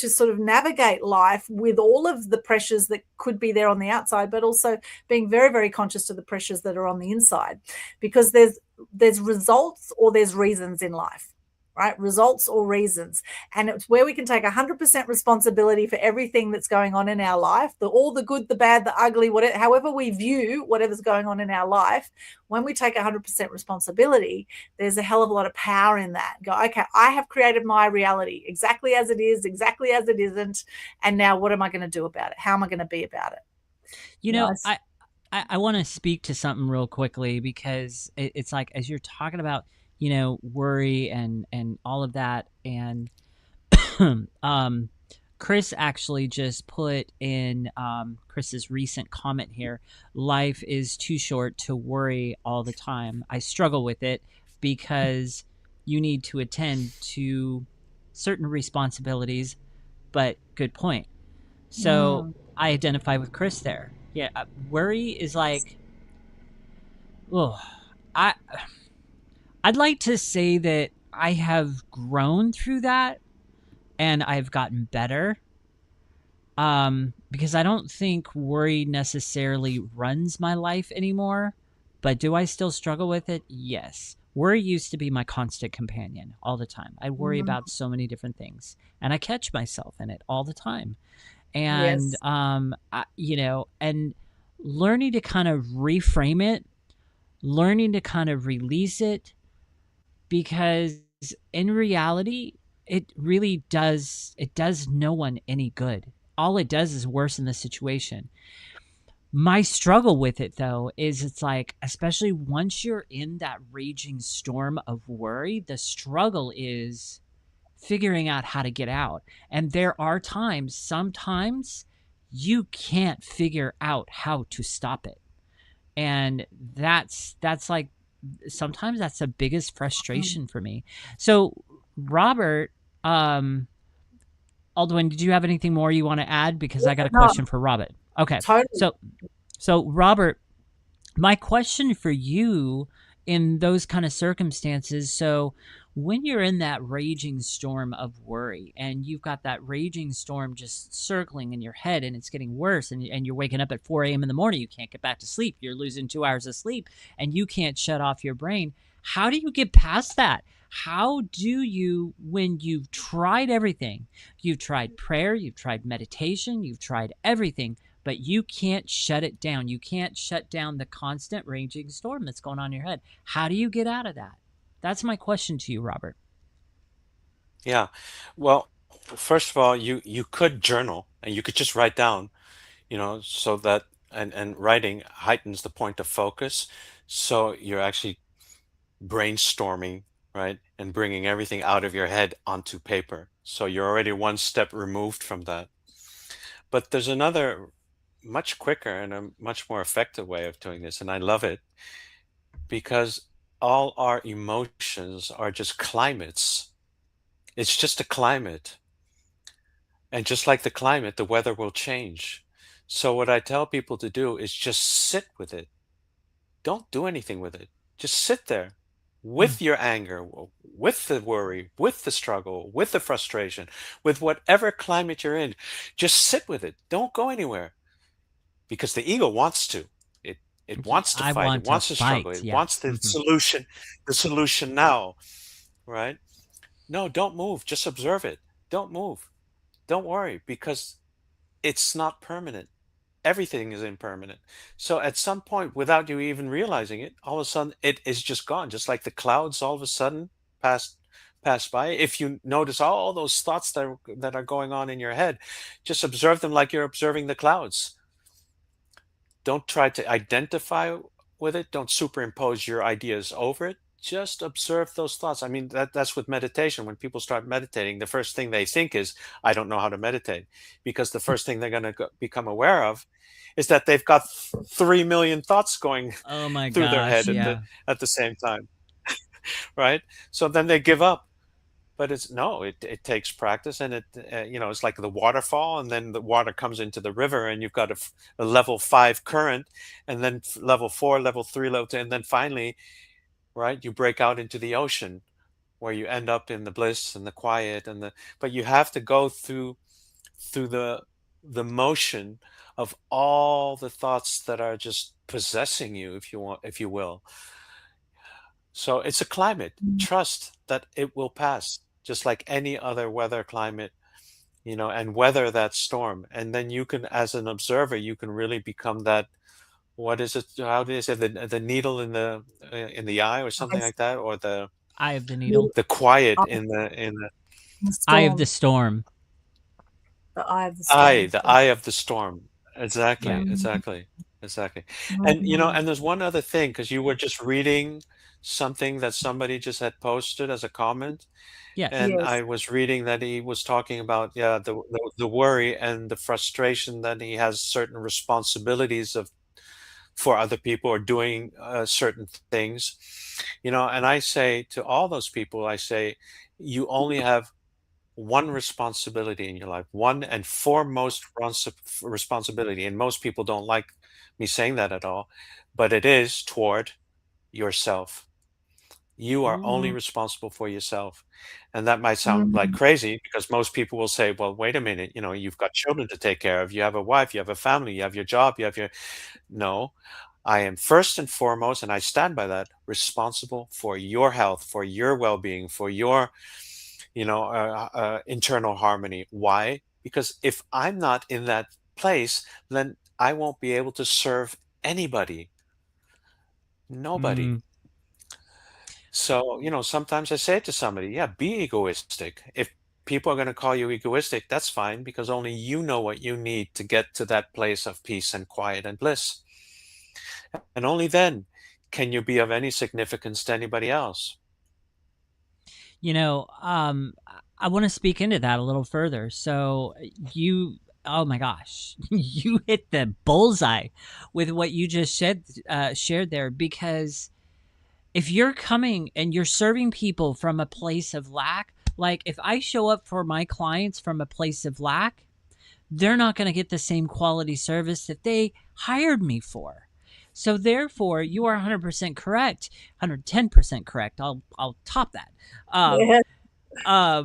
sort of navigate life with all of the pressures that could be there on the outside, but also being very, very conscious of the pressures that are on the inside, because there's results or there's reasons in life. Right? Results or reasons. And it's where we can take 100% responsibility for everything that's going on in our life, all the good, the bad, the ugly, whatever, however we view whatever's going on in our life. When we take 100% responsibility, there's a hell of a lot of power in that. Go, okay, I have created my reality exactly as it is, exactly as it isn't. And now what am I going to do about it? How am I going to be about it? I want to speak to something real quickly, because it's like, as you're talking about, worry and all of that. And Chris actually just put in Chris's recent comment here, life is too short to worry all the time. I struggle with it because you need to attend to certain responsibilities, but good point. So I identify with Chris there. Yeah, worry is like, I'd like to say that I have grown through that and I've gotten better, because I don't think worry necessarily runs my life anymore. But do I still struggle with it? Yes. Worry used to be my constant companion all the time. I worry about so many different things, and I catch myself in it all the time. And, and learning to kind of reframe it, learning to kind of release it, because in reality, it really does no one any good. All it does is worsen the situation. My struggle with it, though, is it's like, especially once you're in that raging storm of worry, the struggle is figuring out how to get out. And there are sometimes you can't figure out how to stop it. And that's like, sometimes that's the biggest frustration for me. So, Robert, Aldwin, did you have anything more you want to add? Because I got a question for Robert. Okay. Totally. So Robert, my question for you in those kind of circumstances. So when you're in that raging storm of worry and you've got that raging storm just circling in your head and it's getting worse, and you're waking up at 4 a.m. in the morning, you can't get back to sleep, you're losing 2 hours of sleep, and you can't shut off your brain, how do you get past that? How do you, when you've tried everything, you've tried prayer, you've tried meditation, you've tried everything, but you can't shut it down. You can't shut down the constant raging storm that's going on in your head. How do you get out of that? That's my question to you, Robert. Yeah. Well, first of all, you could journal and you could just write down, so that and writing heightens the point of focus. So you're actually brainstorming, right? And bringing everything out of your head onto paper. So you're already one step removed from that. But there's another much quicker and a much more effective way of doing this, and I love it because all our emotions are just climates. It's just a climate. And just like the climate, the weather will change. So what I tell people to do is just sit with it. Don't do anything with it. Just sit there Mm. with your anger, with the worry, with the struggle, with the frustration, with whatever climate you're in. Just sit with it. Don't go anywhere because the ego wants to. It wants to I fight. It want to wants to struggle. fight. It Yeah. wants Mhm. the solution now, right? No, don't move. Just observe it. Don't move. Don't worry because it's not permanent. Everything is impermanent. So at some point, without you even realizing it, all of a sudden it is just gone. Just like the clouds all of a sudden pass pass by. If you notice all those thoughts that are going on in your head, just observe them like you're observing the clouds. Don't try to identify with it. Don't superimpose your ideas over it. Just observe those thoughts. I mean, that's with meditation. When people start meditating, the first thing they think is, I don't know how to meditate. Because the first thing they're going to become aware of is that they've got 3 million thoughts going Oh my through their gosh. head Yeah. at the same time, right? So then they give up. But it's no, it takes practice, and it's like the waterfall, and then the water comes into the river, and you've got a level 5 current, and then level 4, level 3, level 2, and then finally, right, you break out into the ocean, where you end up in the bliss and the quiet but you have to go through the motion of all the thoughts that are just possessing you, if you will. So it's a climate. Trust that it will pass, just like any other weather climate, and weather that storm. And then you can, as an observer, you can really become that. What is it? How do you say the needle in the eye, or something Nice. like that, or the Eye of the Middle needle. the quiet eye in the of the Eye of the storm. storm. The eye of the eye, storm. the eye of the storm. Yeah. Exactly, Mm, exactly, exactly. And mm. and there's one other thing, because you were just reading something that somebody just had posted as a comment. Yes. And Yes. I was reading that he was talking about, yeah, the worry and the frustration that he has certain responsibilities for other people, or doing certain things, and I say to all those people, I say, you only have one responsibility in your life, one and foremost responsibility. And most people don't like me saying that at all, but it is toward yourself. You are only Mm, responsible for yourself. And that might sound like mm. crazy, because most people will say, well, wait a minute, you've got children to take care of, you have a wife, you have a family, you have your job, you have your. No, I am first and foremost, and I stand by that, responsible for your health, for your well being, for your, internal harmony. Why? Because if I'm not in that place, then I won't be able to serve anybody, nobody. Mm. So, sometimes I say to somebody, yeah, be egoistic. If people are going to call you egoistic, that's fine, because only you know what you need to get to that place of peace and quiet and bliss. And only then can you be of any significance to anybody else. I want to speak into that a little further. So you, oh my gosh, you hit the bullseye with what you just shared there. Because if you're coming and you're serving people from a place of lack, like if I show up for my clients from a place of lack, they're not going to get the same quality service that they hired me for. So therefore, you are 100% correct, 110% correct. I'll top that. Yeah.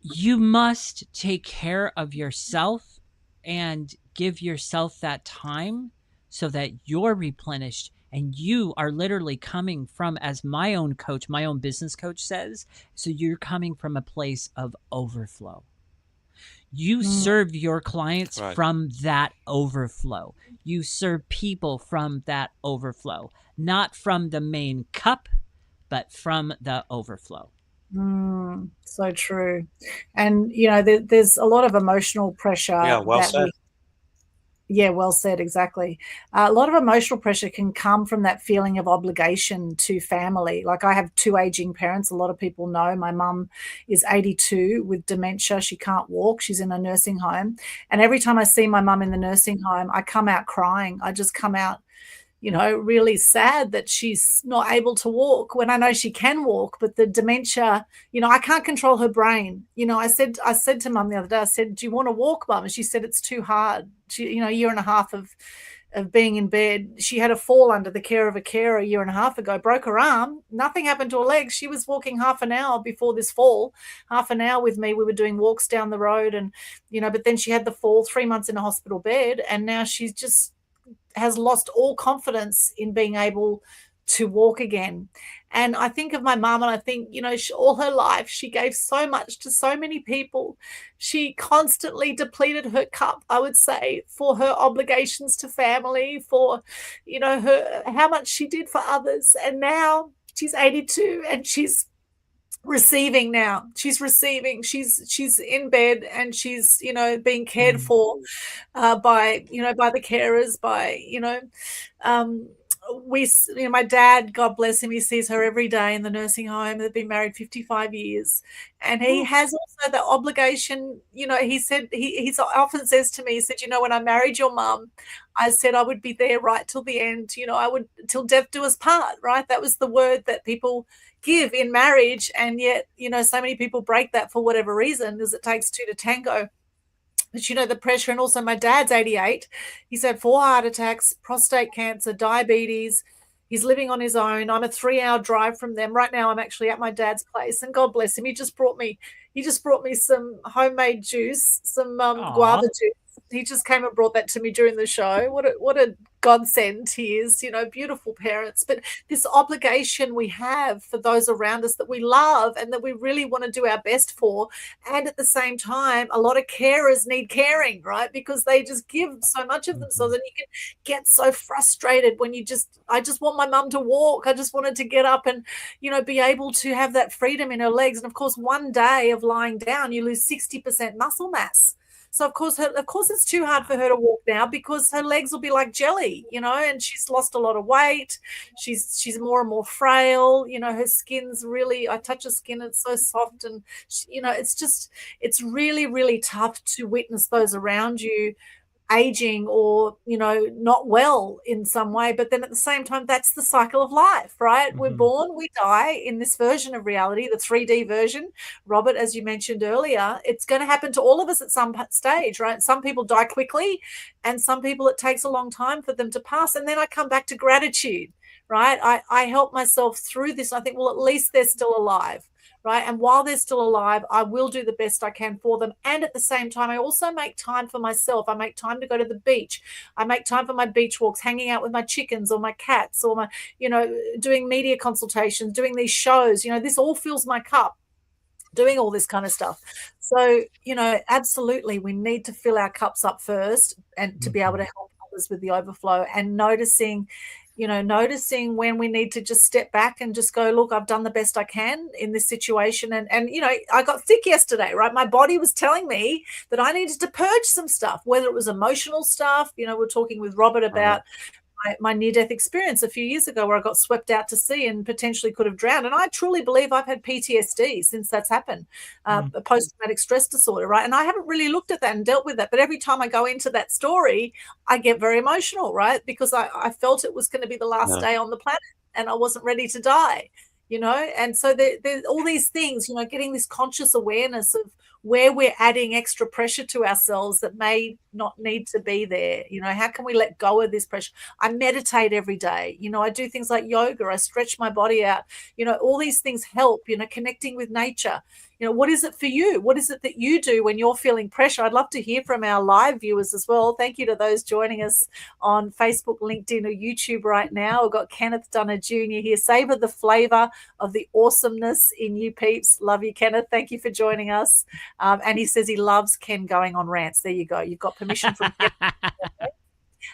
You must take care of yourself and give yourself that time so that you're replenished, and you are literally coming from, as my own coach, my own business coach says, so you're coming from a place of overflow. You serve your clients Right. from that overflow. You serve people from that overflow, not from the main cup, but from the overflow. So true. And, there's a lot of emotional pressure Yeah, well that said. yeah, well said, exactly. A lot of emotional pressure can come from that feeling of obligation to family. Like, I have two aging parents. A lot of people know my mum is 82 with dementia. She can't walk. She's in a nursing home. And every time I see my mum in the nursing home, I come out crying. I just come out, really sad that she's not able to walk when I know she can walk, but the dementia, I can't control her brain. I said to mum the other day, I said, "Do you want to walk, mum?" And she said, "It's too hard." She, a year and a half of being in bed. She had a fall under the care of a carer a year and a half ago, broke her arm. Nothing happened to her legs. She was walking half an hour before this fall, half an hour with me. We were doing walks down the road and, but then she had the fall, 3 months in a hospital bed. And now she's just has lost all confidence in being able to walk again. And I think of my mum and I think, all her life, she gave so much to so many people. She constantly depleted her cup, I would say, for her obligations to family, for, how much she did for others. And now she's 82 and she's receiving now. She's receiving. She's in bed and she's, being cared for by the carers, by, my dad, God bless him, he sees her every day in the nursing home. They've been married 55 years. And he has also the obligation, he said, he often says to me, he said, when I married your mum, I said I would be there right till the end. I would, till death do us part, right? That was the word that people give in marriage. And yet, so many people break that for whatever reason, as it takes two to tango. But, the pressure, and also my dad's 88. He's had 4 heart attacks, prostate cancer, diabetes. He's living on his own. I'm a 3-hour drive from them. Right now I'm actually at my dad's place, and God bless him. He just brought me some homemade juice, some guava juice. He just came and brought that to me during the show. What a godsend he is, beautiful parents. But this obligation we have for those around us that we love and that we really want to do our best for. And at the same time, a lot of carers need caring, right? Because they just give so much of themselves, and you can get so frustrated when I just want my mum to walk. I just wanted to get up and, be able to have that freedom in her legs. And of course, one day of lying down, you lose 60% muscle mass. So of course it's too hard for her to walk now because her legs will be like jelly, and she's lost a lot of weight. She's more and more frail. Her skin's really, I touch her skin, it's so soft, and it's really, really tough to witness those around you aging or, not well in some way. But then at the same time, that's the cycle of life, right? We're born, we die in this version of reality, the 3D version. Robert, as you mentioned earlier, it's going to happen to all of us at some stage, right? Some people die quickly and some people it takes a long time for them to pass. And then I come back to gratitude, right? I help myself through this. I think, well, at least they're still alive. Right. And while they're still alive, I will do the best I can for them. And at the same time, I also make time for myself. I make time to go to the beach. I make time for my beach walks, hanging out with my chickens or my cats, or my, doing media consultations, doing these shows. This all fills my cup, doing all this kind of stuff. So, absolutely, we need to fill our cups up first and to be able to help others with the overflow, and noticing when we need to just step back and just go, look, I've done the best I can in this situation. And I got sick yesterday, right? My body was telling me that I needed to purge some stuff, whether it was emotional stuff. We're talking with Robert about my near-death experience a few years ago where I got swept out to sea and potentially could have drowned. And I truly believe I've had PTSD since that's happened, a post-traumatic stress disorder, right? And I haven't really looked at that and dealt with that. But every time I go into that story, I get very emotional, right? Because I felt it was going to be the last day on the planet and I wasn't ready to die, And so there's all these things, getting this conscious awareness of where we're adding extra pressure to ourselves that may not need to be there? How can we let go of this pressure? I meditate every day. I do things like yoga. I stretch my body out. All these things help, connecting with nature. What is it for you? What is it that you do when you're feeling pressure? I'd love to hear from our live viewers as well. Thank you to those joining us on Facebook, LinkedIn, or YouTube right now. We've got Kenneth Dunner Jr. here. Savor the flavor of the awesomeness in you peeps. Love you, Kenneth. Thank you for joining us. And he says he loves Ken going on rants. There you go. You've got permission from Ken.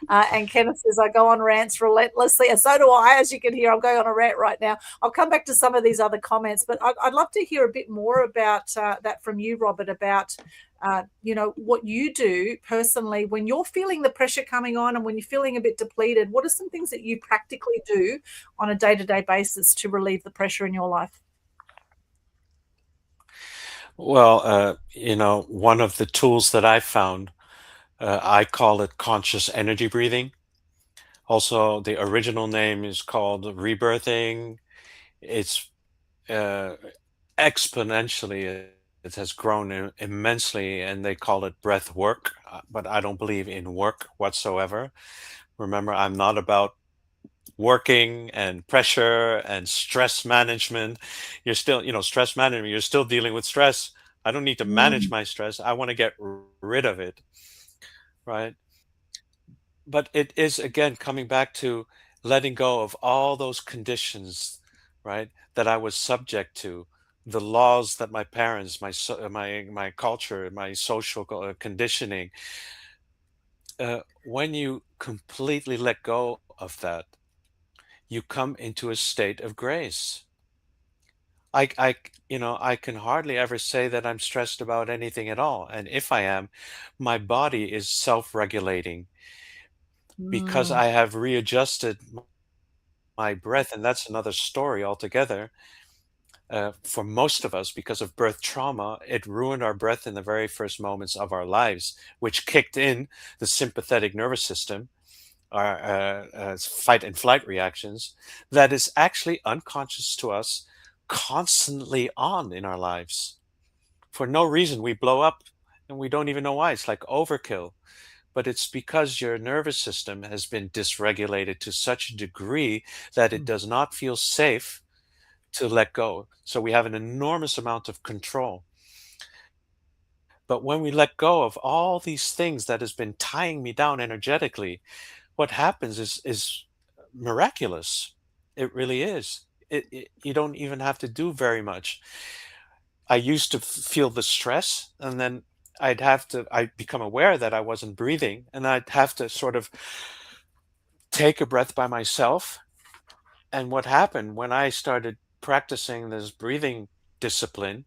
And Kenneth says, I go on rants relentlessly. And so do I. As you can hear, I'm going on a rant right now. I'll come back to some of these other comments, but I'd love to hear a bit more about that from you, Robert, about, what you do personally when you're feeling the pressure coming on and when you're feeling a bit depleted. What are some things that you practically do on a day-to-day basis to relieve the pressure in your life? Well, one of the tools that I found, I call it conscious energy breathing. Also, the original name is called rebirthing. It's uh, exponentially, it has grown immensely, and they call it breath work. But I don't believe in work whatsoever. Remember, I'm not about working and pressure and stress management. You're still, stress management, you're still dealing with stress. I don't need to manage Mm, my stress. I want to get rid of it, right? But it is again coming back to letting go of all those conditions, right, that I was subject to, the laws that my parents, my culture, my social conditioning. When you completely let go of that, you come into a state of grace. I can hardly ever say that I'm stressed about anything at all. And if I am, my body is self-regulating because mm, I have readjusted my breath. And that's another story altogether. For most of us, because of birth trauma, it ruined our breath in the very first moments of our lives, which kicked in the sympathetic nervous system, our fight and flight reactions, that is actually unconscious to us, constantly on in our lives. For no reason, we blow up and we don't even know why. It's like overkill. But it's because your nervous system has been dysregulated to such a degree that it mm, does not feel safe to let go. So we have an enormous amount of control. But when we let go of all these things that has been tying me down energetically, what happens is miraculous. It really is. You don't even have to do very much. I used to feel the stress, and then I'd become aware that I wasn't breathing, and I'd have to sort of take a breath by myself. And what happened when I started practicing this breathing discipline,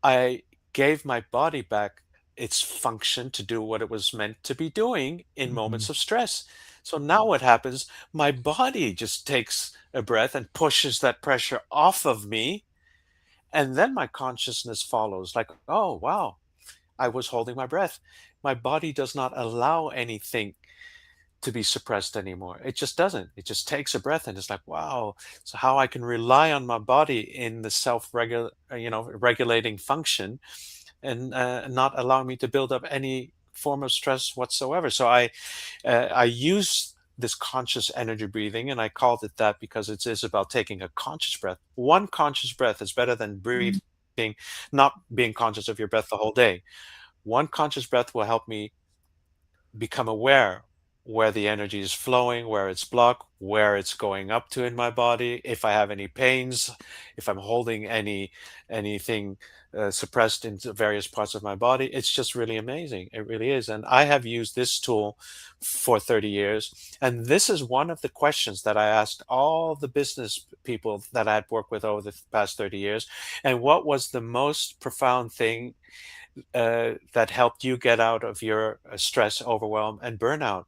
I gave my body back its function to do what it was meant to be doing in mhm, moments of stress. So now what happens? My body just takes a breath and pushes that pressure off of me. And then my consciousness follows, like, oh, wow, I was holding my breath. My body does not allow anything to be suppressed anymore. It just doesn't. It just takes a breath and it's like, wow. So how I can rely on my body in the regulating function and not allow me to build up any form of stress whatsoever. So I use this conscious energy breathing, and I called it that because it is about taking a conscious breath. One conscious breath is better than mm, breathing, not being conscious of your breath the whole day. One conscious breath will help me become aware where the energy is flowing, where it's blocked, where it's going up to in my body, if I have any pains, if I'm holding anything suppressed into various parts of my body. It's just really amazing. It really is. And I have used this tool for 30 years. And this is one of the questions that I asked all the business people that I had worked with over the past 30 years. And what was the most profound thing that helped you get out of your stress, overwhelm, and burnout?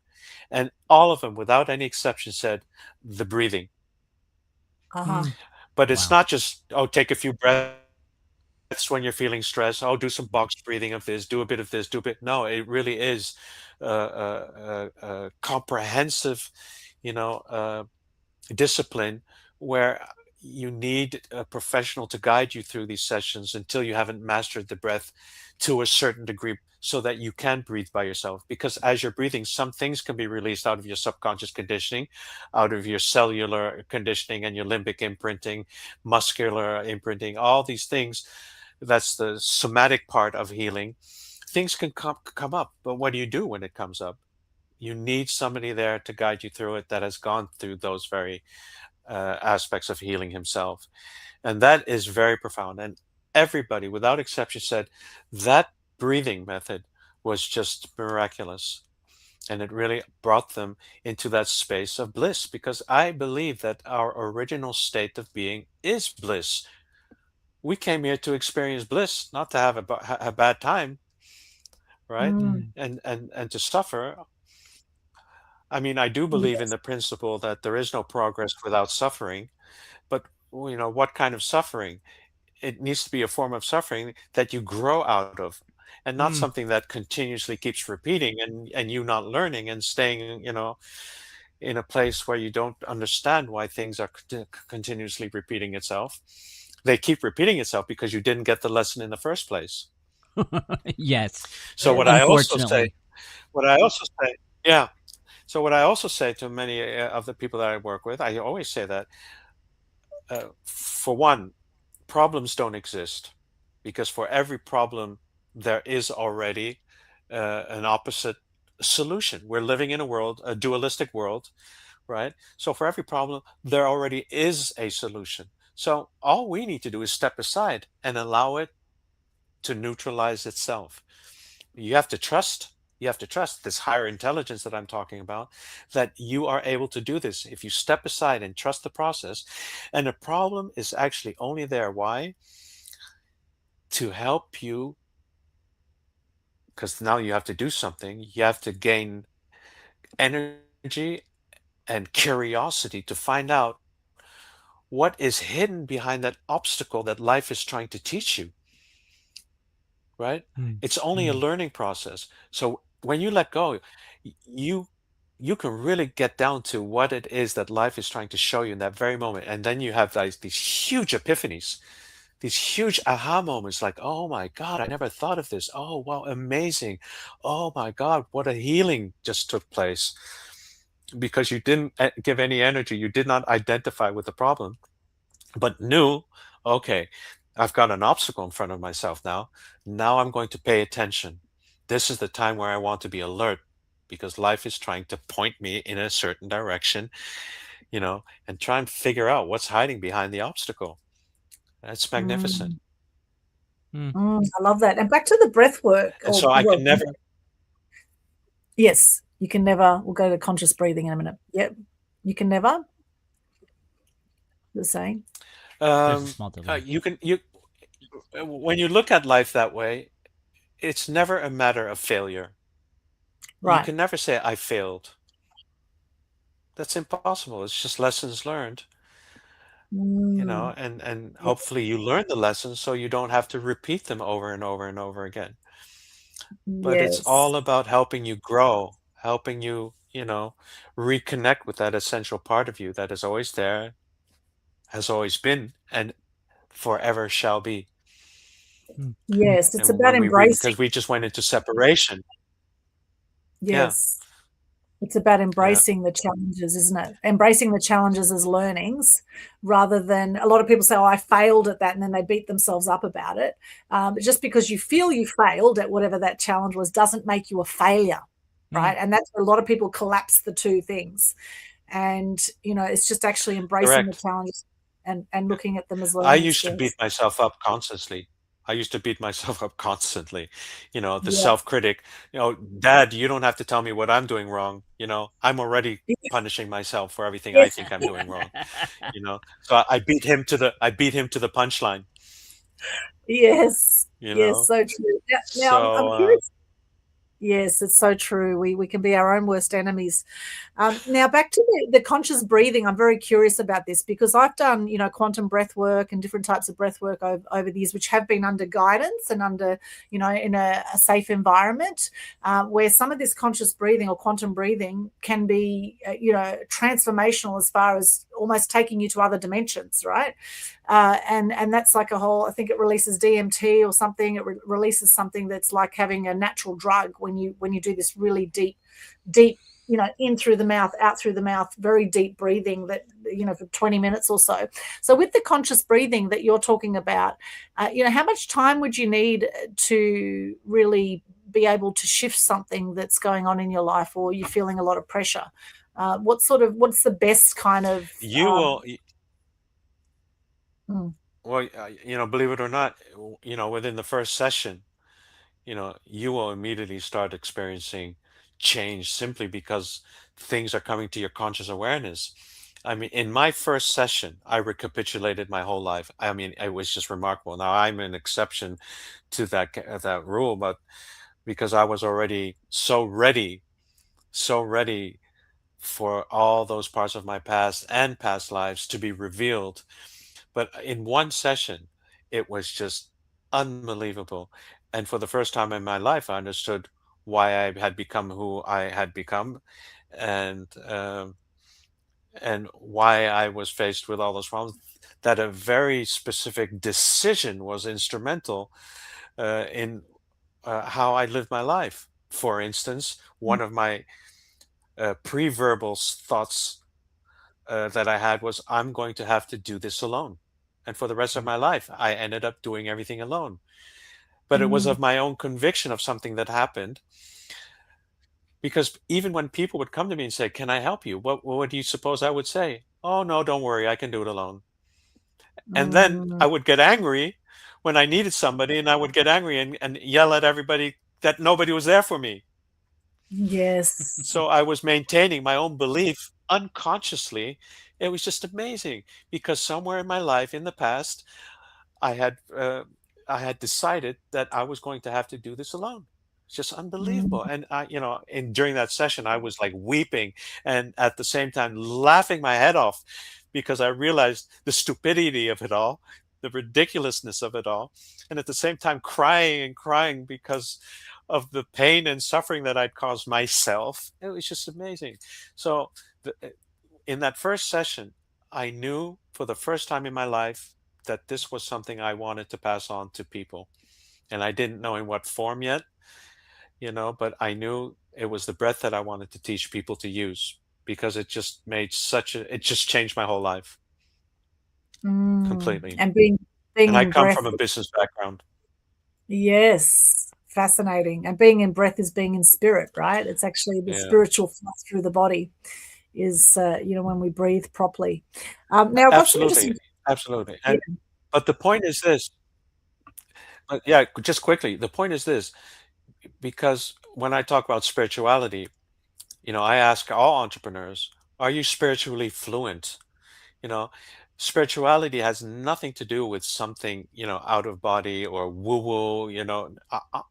And all of them, without any exception, said the breathing. uh-huh. Mm. But it's Wow. not just, oh, take a few breaths when you're feeling stressed. Oh, do some box breathing of this, do a bit of this, do a bit. No, it really is comprehensive, you know, discipline where you need a professional to guide you through these sessions until you haven't mastered the breath to a certain degree so that you can breathe by yourself. Because as you're breathing, some things can be released out of your subconscious conditioning, out of your cellular conditioning and your limbic imprinting, muscular imprinting, all these things. That's the somatic part of healing. Things can come up, but what do you do when it comes up? You need somebody there to guide you through it that has gone through those very aspects of healing himself. And that is very profound. And everybody, without exception, said that breathing method was just miraculous. And it really brought them into that space of bliss, because I believe that our original state of being is bliss. We came here to experience bliss, not to have a bad time, right? Mm. And to suffer. I mean, I do believe in Yes. the principle that there is no progress without suffering, but what kind of suffering? It needs to be a form of suffering that you grow out of, and not Mm. something that continuously keeps repeating and you not learning and staying, in a place where you don't understand why things are continuously repeating itself. They keep repeating itself because you didn't get the lesson in the first place. Yes, So Yes. unfortunately. what I also say, yeah. So what I also say to many of the people that I work with, I always say that, for one, problems don't exist, because for every problem there is already an opposite solution. We're living in a world, a dualistic world, right? So for every problem there already is a solution. So all we need to do is step aside and allow it to neutralize itself. You have to trust this higher intelligence that I'm talking about, that you are able to do this if you step aside and trust the process. And the problem is actually only there. Why? To help you, because now you have to do something. You have to gain energy and curiosity to find out what is hidden behind that obstacle that life is trying to teach you, right? Mm. It's only a Mm. learning process. So when you let go, you you can really get down to what it is that life is trying to show you in that very moment. And then you have these huge epiphanies, these huge aha moments, like, oh my God, I never thought of this. Oh, wow, amazing. Oh my God, what a healing just took place, because you didn't give any energy. You did not identify with the problem, but knew, okay, I've got an obstacle in front of myself now. Now I'm going to pay attention. This is the time where I want to be alert, because life is trying to point me in a certain direction, and try and figure out what's hiding behind the obstacle. That's magnificent. Mm. Mm. I love that. And back to the breath work, And so I can never, yes, you can never, we'll go to conscious breathing in a minute. Yep. You can never, you're saying? There's a um, small delay. when you look at life that way, it's never a matter of failure. You Right. can never say, I failed. That's impossible. It's just lessons learned, Mm. and Yes. hopefully you learn the lessons so you don't have to repeat them over and over and over again. But it's Yes. all about helping you grow, helping you, reconnect with that essential part of you that is always there, has always been, and forever shall be. Mm. Yes. It's And about when embracing. because we just went into separation. Yeah, Yes. It's about yeah, embracing the challenges, isn't it? Embracing the challenges as learnings rather than a lot of people say, oh, I failed at that. And then they beat themselves up about it. But just because you feel you failed at whatever that challenge was doesn't make you a failure. Mm. Right. And that's where a lot of people collapse the two things. And, it's just actually embracing the correct. challenges and looking at them as I learning used to beat experience. myself up constantly. I used to beat myself up constantly. The Yeah. self-critic, Dad, you don't have to tell me what I'm doing wrong. I'm already punishing myself for everything I Yes. think I'm doing wrong. So I beat him to the punchline, Yes. you Yes. know. So true. Now, I'm So curious. Yes, it's so true. We can be our own worst enemies. Now back to the conscious breathing. I'm very curious about this because I've done, quantum breath work and different types of breath work over the years, which have been under guidance and under, in a safe environment, where some of this conscious breathing or quantum breathing can be, transformational as far as almost taking you to other dimensions, right? And that's like a whole. I think it releases DMT or something. It releases something that's like having a natural drug when you do this really deep, in through the mouth, out through the mouth, very deep breathing that, for 20 minutes or so. So with the conscious breathing that you're talking about, how much time would you need to really be able to shift something that's going on in your life, or you're feeling a lot of pressure? What's the best kind of You will, mm, well, believe it or not, within the first session, you will immediately start experiencing change simply because things are coming to your conscious awareness. I mean, in my first session, I recapitulated my whole life. I mean, it was just remarkable. Now, I'm an exception to that rule, but because I was already so ready for all those parts of my past and past lives to be revealed. But in one session, it was just unbelievable. And for the first time in my life, I understood why I had become who I had become, and and why I was faced with all those problems. That a very specific decision was instrumental in how I lived my life. For instance, one of my pre-verbal thoughts that I had was, I'm going to have to do this alone. And for the rest of my life, I ended up doing everything alone. But it was mm, of my own conviction of something that happened. Because even when people would come to me and say, "Can I help you?" What do you suppose I would say? "Oh, no, don't worry. I can do it alone." And then mm, I would get angry when I needed somebody, and I would get angry and yell at everybody that nobody was there for me. yes. So I was maintaining my own belief unconsciously. It was just amazing because somewhere in my life in the past, I had I had decided that I was going to have to do this alone. It's just Mm, unbelievable. And and during that session, I was like weeping and at the same time laughing my head off because I realized the stupidity of it all, the ridiculousness of it all, and at the same time crying and crying because of the pain and suffering that I'd caused myself. It was just amazing. So the, in that first session, I knew for the first time in my life that this was something I wanted to pass on to people. And I didn't know in what form yet, but I knew it was the breath that I wanted to teach people to use because it just changed my whole life completely. and being And I in come breath. from a business background. Yes, fascinating. And being in breath is being in spirit, right? It's actually the Yeah, spiritual flow through the body is, when we breathe properly. Now, I've got some absolutely. interesting. Absolutely. Yeah. But the point is this, yeah, just quickly, the point is this, because when I talk about spirituality, I ask all entrepreneurs, are you spiritually fluent? You know, spirituality has nothing to do with something, out of body or woo woo,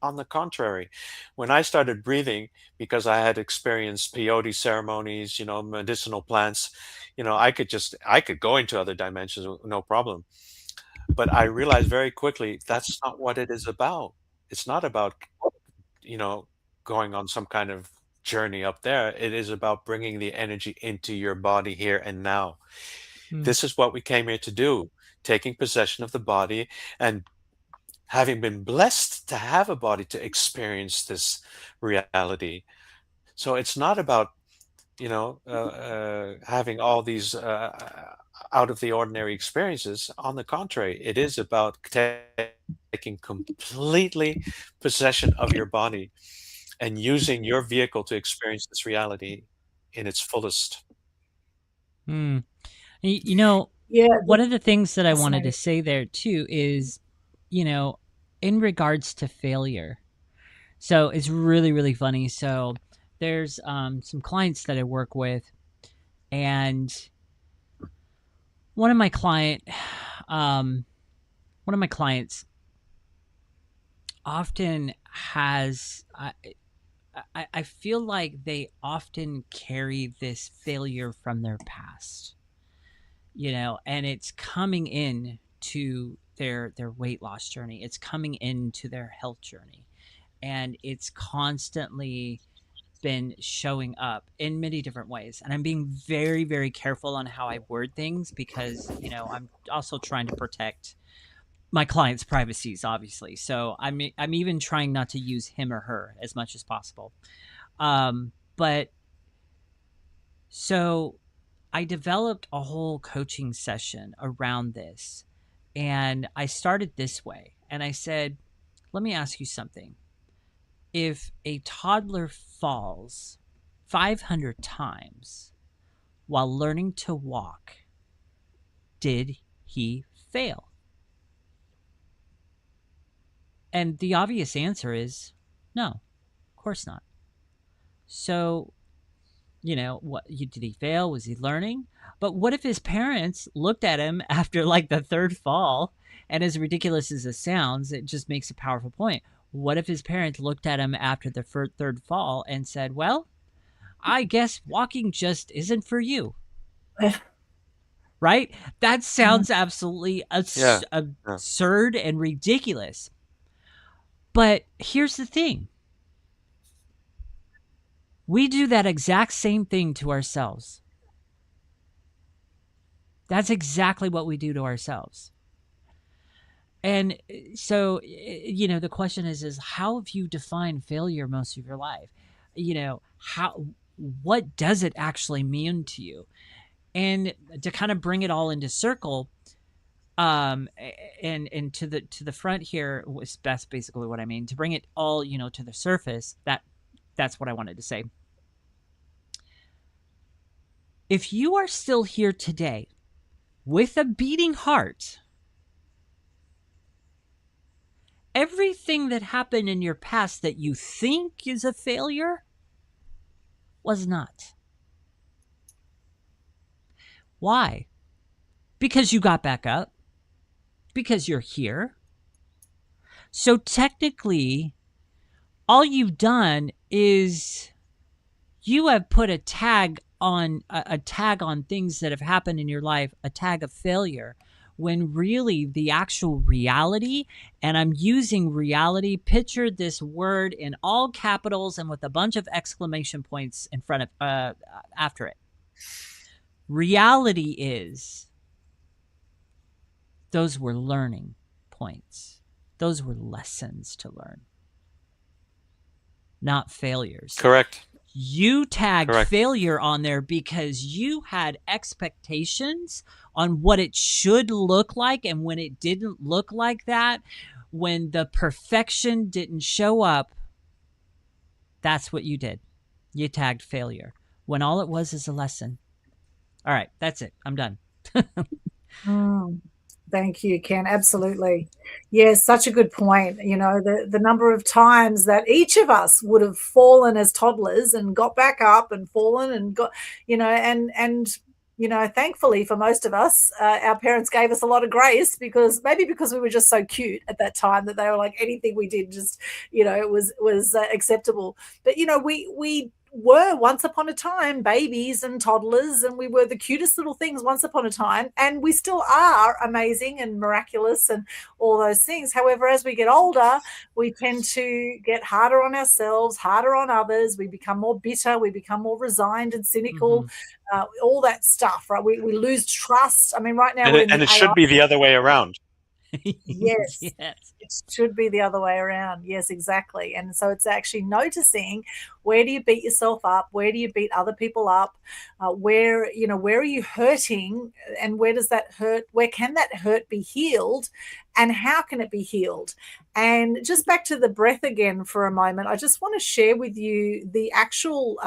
on the contrary. When I started breathing, because I had experienced peyote ceremonies, medicinal plants, I could go into other dimensions, no problem. But I realized very quickly that's not what it is about. It's not about, you know, going on some kind of journey up there. It is about bringing the energy into your body here and now. Hmm. This is what we came here to do, taking possession of the body and having been blessed to have a body to experience this reality. So it's not about, having all these out of the ordinary experiences. On the contrary, it is about taking completely possession of your body and using your vehicle to experience this reality in its fullest. Hmm. You know, Yeah, one that's of the things that I wanted to fascinating. say there too is, you know, in regards to failure. So it's really, really funny. So there's some clients that I work with, and one of my client, um, one of my clients often has I feel like they often carry this failure from their past, and it's coming in to their weight loss journey. It's coming into their health journey, and it's constantly been showing up in many different ways. And I'm being very, very careful on how I word things because, I'm also trying to protect my clients' privacies, obviously. So I'm even trying not to use him or her as much as possible. But so I developed a whole coaching session around this, and I started this way. And I said, let me ask you something. If a toddler falls 500 times while learning to walk, did he fail? And the obvious answer is no, of course not. So, what did he fail? Was he learning? But what if his parents looked at him after like the third fall? And as ridiculous as it sounds, it just makes a powerful point. What if his parents looked at him after the third fall and said, well, I guess walking just isn't for you? Right? That sounds absolutely absurd and ridiculous. But here's the thing. We do that exact same thing to ourselves. That's exactly what we do to ourselves. And so, the question is how have you defined failure most of your life? What does it actually mean to you? And to kind of bring it all into circle, and to the front here, that's basically what I mean. To bring it all, to the surface, that's what I wanted to say. If you are still here today with a beating heart, everything that happened in your past that you think is a failure was not. Why? Because you got back up. Because you're here. So technically, all you've done is you have put a tag on things that have happened in your life, a tag of failure, when really the actual reality, and I'm using reality, picture this word in all capitals and with a bunch of exclamation points in front of after it. Reality is those were learning points. Those were lessons to learn, not failures. Correct. You tagged failure on there because you had expectations on what it should look like, and when it didn't look like that, when the perfection didn't show up, that's what you did. You tagged failure when all it was is a lesson. All right, that's it. I'm done. Thank you, Ken. Absolutely. Yes, such a good point. The number of times that each of us would have fallen as toddlers and got back up and fallen and got, and thankfully for most of us, our parents gave us a lot of grace because we were just so cute at that time that they were like anything we did just, it was acceptable. But, we were once upon a time babies and toddlers, and we were the cutest little things once upon a time, and we still are amazing and miraculous and all those things. However, as we get older, we tend to get harder on ourselves, harder on others. We become more bitter, we become more resigned and cynical, all that stuff, right? We lose trust. I mean, right now and it should be the other way around. Yes. It should be the other way around. Yes, exactly. And so it's actually noticing, where do you beat yourself up? Where do you beat other people up? Where are you hurting, and where does that hurt? Where can that hurt be healed, and how can it be healed? And just back to the breath again for a moment, I just want to share with you the actual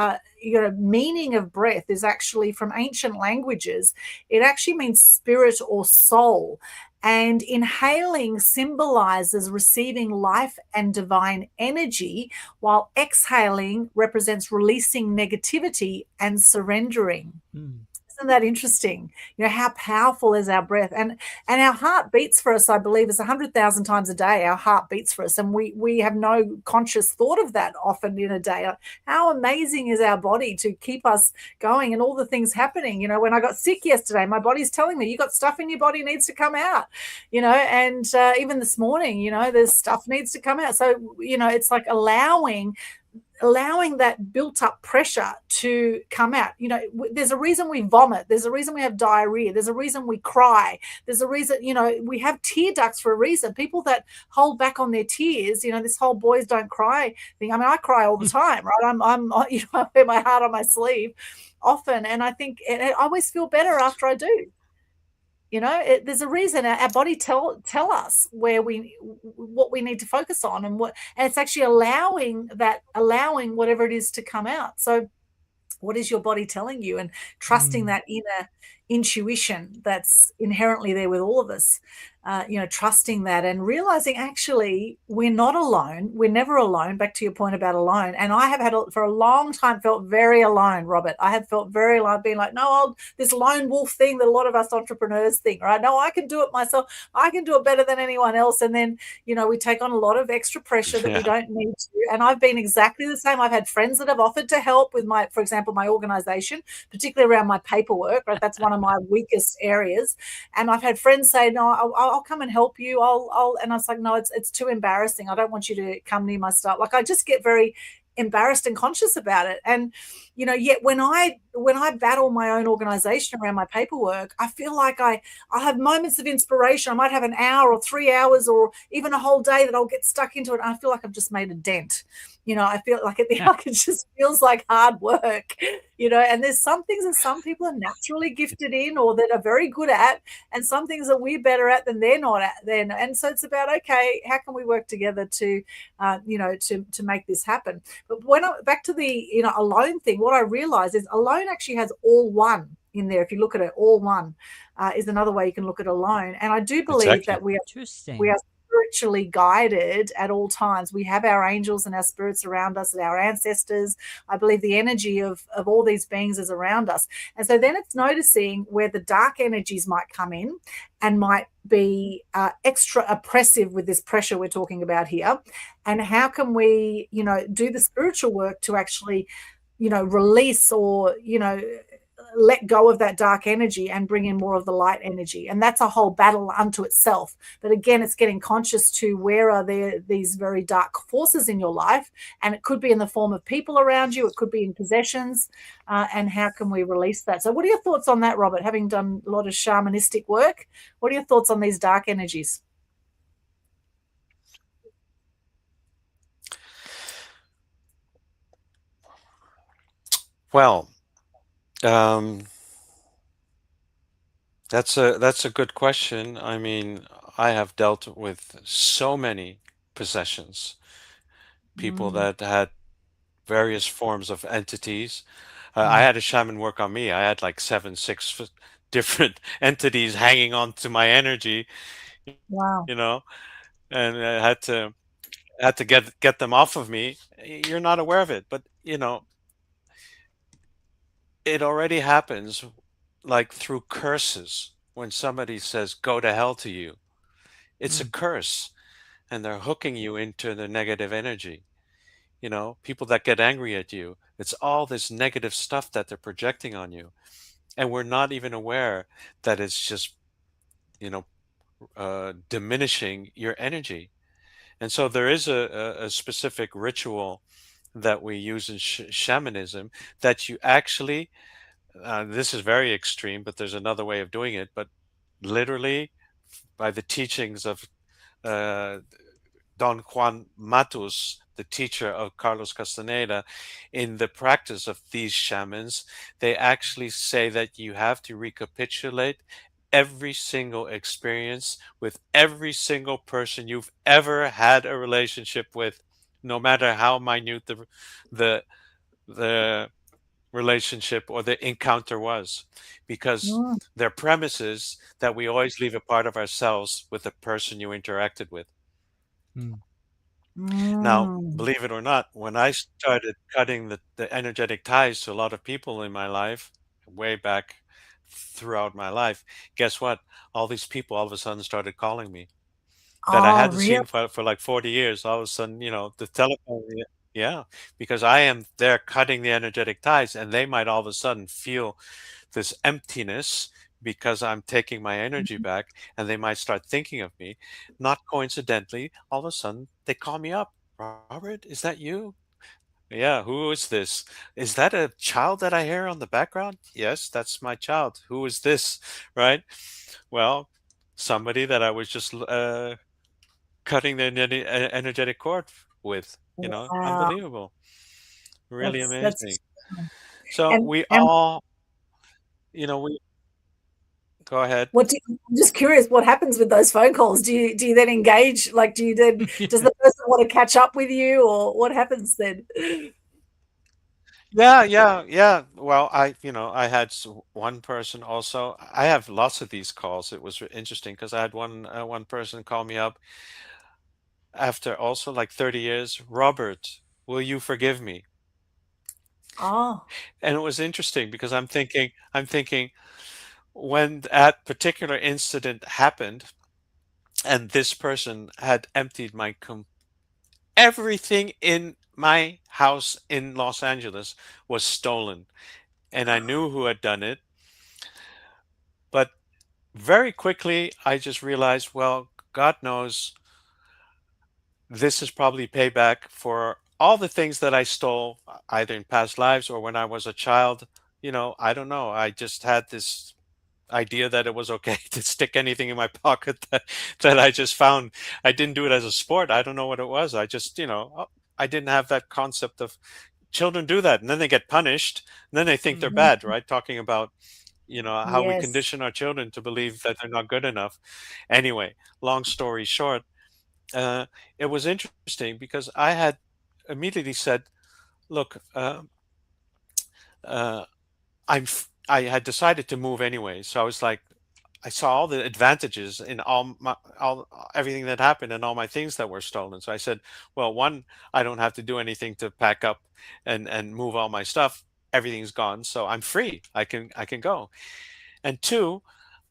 meaning of breath is actually from ancient languages. It actually means spirit or soul. And inhaling symbolizes receiving life and divine energy, while exhaling represents releasing negativity and surrendering. Isn't Isn't that interesting? How powerful is our breath? And our heart beats for us, I believe, is 100,000 times a day. Our heart beats for us, and we have no conscious thought of that often in a day. How amazing is our body to keep us going and all the things happening? When I got sick yesterday, my body's telling me, you got stuff in your body needs to come out, and even this morning, there's stuff needs to come out. So, it's like allowing that built up pressure to come out. There's a reason we vomit. There's a reason we have diarrhea. There's a reason we cry. There's a reason, we have tear ducts for a reason. People that hold back on their tears, this whole boys don't cry thing. I mean, I cry all the time, right? I wear my heart on my sleeve often. And I think I always feel better after I do. There's a reason our body tell us what we need to focus on, and it's actually allowing whatever it is to come out. So what is your body telling you, and trusting that inner intuition that's inherently there with all of us, trusting that and realizing actually we're not alone. We're never alone. Back to your point about alone. And I have had for a long time felt very alone, Robert. I have felt very alone, being like, no, this lone wolf thing that a lot of us entrepreneurs think, right? No, I can do it myself. I can do it better than anyone else. And then, we take on a lot of extra pressure that we don't need to. And I've been exactly the same. I've had friends that have offered to help with for example, my organization, particularly around my paperwork, right? That's one of my weakest areas. And I've had friends say, no, I'll come and help you. And I was like, no, it's too embarrassing. I don't want you to come near my stuff. Like, I just get very embarrassed and conscious about it. And, yet when I battle my own organization around my paperwork, I feel like I have moments of inspiration. I might have an hour or 3 hours or even a whole day that I'll get stuck into it. And I feel like I've just made a dent. I feel like it just feels like hard work, and there's some things that some people are naturally gifted in or that are very good at, and some things that we're better at than they're not at then. And so it's about, okay, how can we work together to make this happen? But back to the, alone thing, what I realize is alone actually has all one in there. If you look at it, all one is another way you can look at alone. And I do believe that we are spiritually guided at all times. We have our angels and our spirits around us and our ancestors. I believe the energy of all these beings is around us. And so then it's noticing where the dark energies might come in and might be extra oppressive with this pressure we're talking about here. And how can we, do the spiritual work to actually, release or, let go of that dark energy and bring in more of the light energy. And that's a whole battle unto itself. But again, it's getting conscious to where are there these very dark forces in your life. And it could be in the form of people around you. It could be in possessions. And how can we release that? So what are your thoughts on that, Robert? Having done a lot of shamanistic work, what are your thoughts on these dark energies? Well, that's a good question. I mean, I have dealt with so many possessions, people that had various forms of entities. I had a shaman work on me. I had like 6 different entities hanging on to my energy, Wow. And I had to get them off of me. You're not aware of it, but it already happens, like through curses. When somebody says "go to hell" to you, it's a curse, and they're hooking you into the negative energy. People that get angry at you, it's all this negative stuff that they're projecting on you, and we're not even aware that it's just diminishing your energy. And so there is a specific ritual that we use in shamanism, that you actually, this is very extreme, but there's another way of doing it, but literally by the teachings of uh, Don Juan Matus, the teacher of Carlos Castaneda, in the practice of these shamans, they actually say that you have to recapitulate every single experience with every single person you've ever had a relationship with, no matter how minute the the relationship or the encounter was, because their premise is that we always leave a part of ourselves with the person you interacted with. Now, believe it or not, when I started cutting the energetic ties to a lot of people in my life way back throughout my life. Guess what? All these people all of a sudden started calling me that I Oh, hadn't really? seen for like 40 years. All of a sudden, the telephone, yeah, because I am there cutting the energetic ties, and they might all of a sudden feel this emptiness because I'm taking my energy Mhm. back, and they might start thinking of me. Not coincidentally, all of a sudden they call me up. Robert, is that you? Yeah, who is this? Is that a child that I hear on the background? Yes, that's my child. Who is this? Right? Well, somebody that I was just cutting the energetic cord with. Wow. Unbelievable. Really That's amazing. So we and all, we go ahead. I'm just curious what happens with those phone calls. Do you then engage? Like, does the person want to catch up with you, or what happens then? Yeah, yeah, yeah. Well, I had one person also. I have lots of these calls. It was interesting because I had one person call me up after also like 30 years. Robert, will you forgive me? Oh, And it was interesting because I'm thinking when that particular incident happened, and this person had emptied everything in my house in Los Angeles was stolen, and I knew who had done it. But very quickly, I just realized, well, God knows this is probably payback for all the things that I stole, either in past lives or when I was a child. I don't know. I just had this idea that it was okay to stick anything in my pocket that I just found. I didn't do it as a sport. I don't know what it was. I just, I didn't have that concept of children do that, and then they get punished, and then they think they're mhm. bad, right? Talking about, how we Yes. condition our children to believe that they're not good enough. Anyway, long story short, uh, it was interesting because I had immediately said, look, uh, I had decided to move anyway. So I was like, I saw all the advantages in all everything that happened and all my things that were stolen. So I said, well, one, I don't have to do anything to pack up and move all my stuff. Everything's gone, so I'm free. I can go. And two,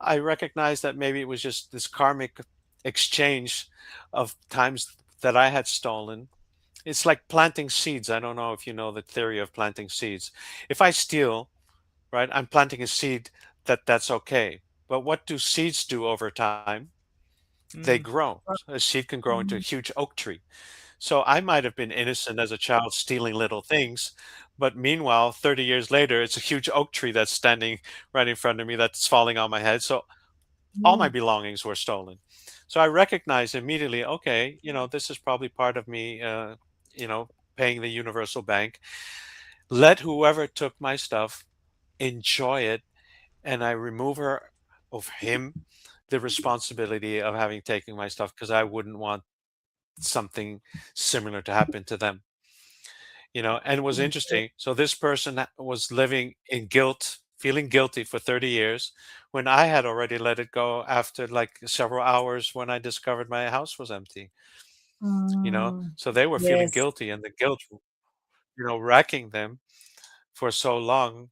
I recognized that maybe it was just this karmic exchange of times that I had stolen. It's like planting seeds. I don't know if you know the theory of planting seeds. If I steal, right, I'm planting a seed that's okay. But what do seeds do over time? They Mm. grow. A seed can grow into a Mm. huge oak tree. So I might have been innocent as a child stealing little things, but meanwhile, 30 years later, it's a huge oak tree that's standing right in front of me that's falling on my head. So all my Mm. belongings were stolen. So I recognized immediately, okay, this is probably part of me, paying the universal bank. Let whoever took my stuff enjoy it, and I remove her of him the responsibility of having taken my stuff because I wouldn't want something similar to happen to them. And it was interesting. So this person was living in guilt, feeling guilty for 30 years when I had already let it go after like several hours when I discovered my house was empty. Mm. So they were feeling Yes. guilty, and the guilt, racking them for so long.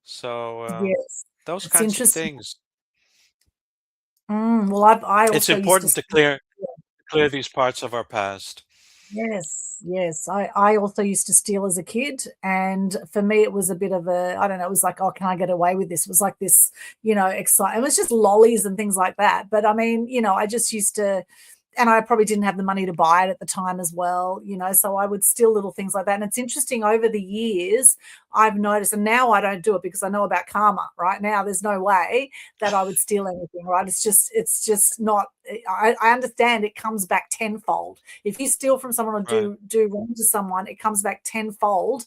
So Yes. those It's kinds of interesting. things. Well, I It's also used to important to clear these parts of our past. Yes, yes. I also used to steal as a kid, and for me, it was a bit of a I don't know. It was like, oh, can I get away with this? It was like this, excitement. It was just lollies and things like that. But I mean, I just used to, and I probably didn't have the money to buy it at the time as well. So I would steal little things like that. And it's interesting over the years, I've noticed, and now I don't do it because I know about karma. Right now, there's no way that I would steal anything. Right? It's just not. I understand it comes back tenfold if you steal from someone or Right. do wrong to someone, it comes back tenfold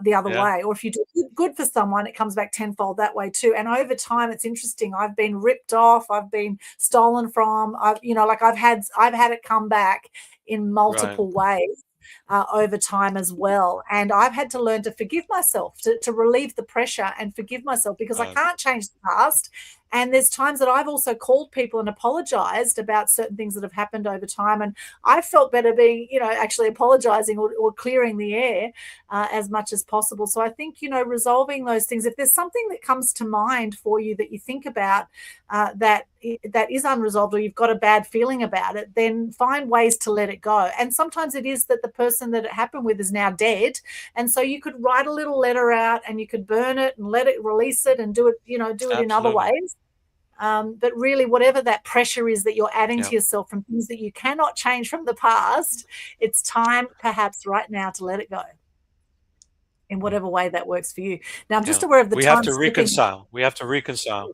the other Yeah. way. Or if you do good for someone, it comes back tenfold that way too. And over time, it's interesting. I've been ripped off. I've been stolen from. Like I've had it come back in Right. multiple ways. Over time as well. And I've had to learn to forgive myself, to relieve the pressure and forgive myself because I Right. can't change the past. And there's times that I've also called people and apologized about certain things that have happened over time. And I felt better being, actually apologizing or clearing the air as much as possible. So I think, resolving those things, if there's something that comes to mind for you that you think about that is unresolved, or you've got a bad feeling about it, then find ways to let it go. And sometimes it is that the person that it happened with is now dead. And so you could write a little letter out and you could burn it and let it, release it, and do it, do it in other Absolutely. ways. But really, whatever that pressure is that you're adding Yeah. to yourself from things that you cannot change from the past, it's time perhaps right now to let it go in whatever way that works for you. Now, I'm just Yeah. aware of the We have time to slipping. reconcile. We have to reconcile.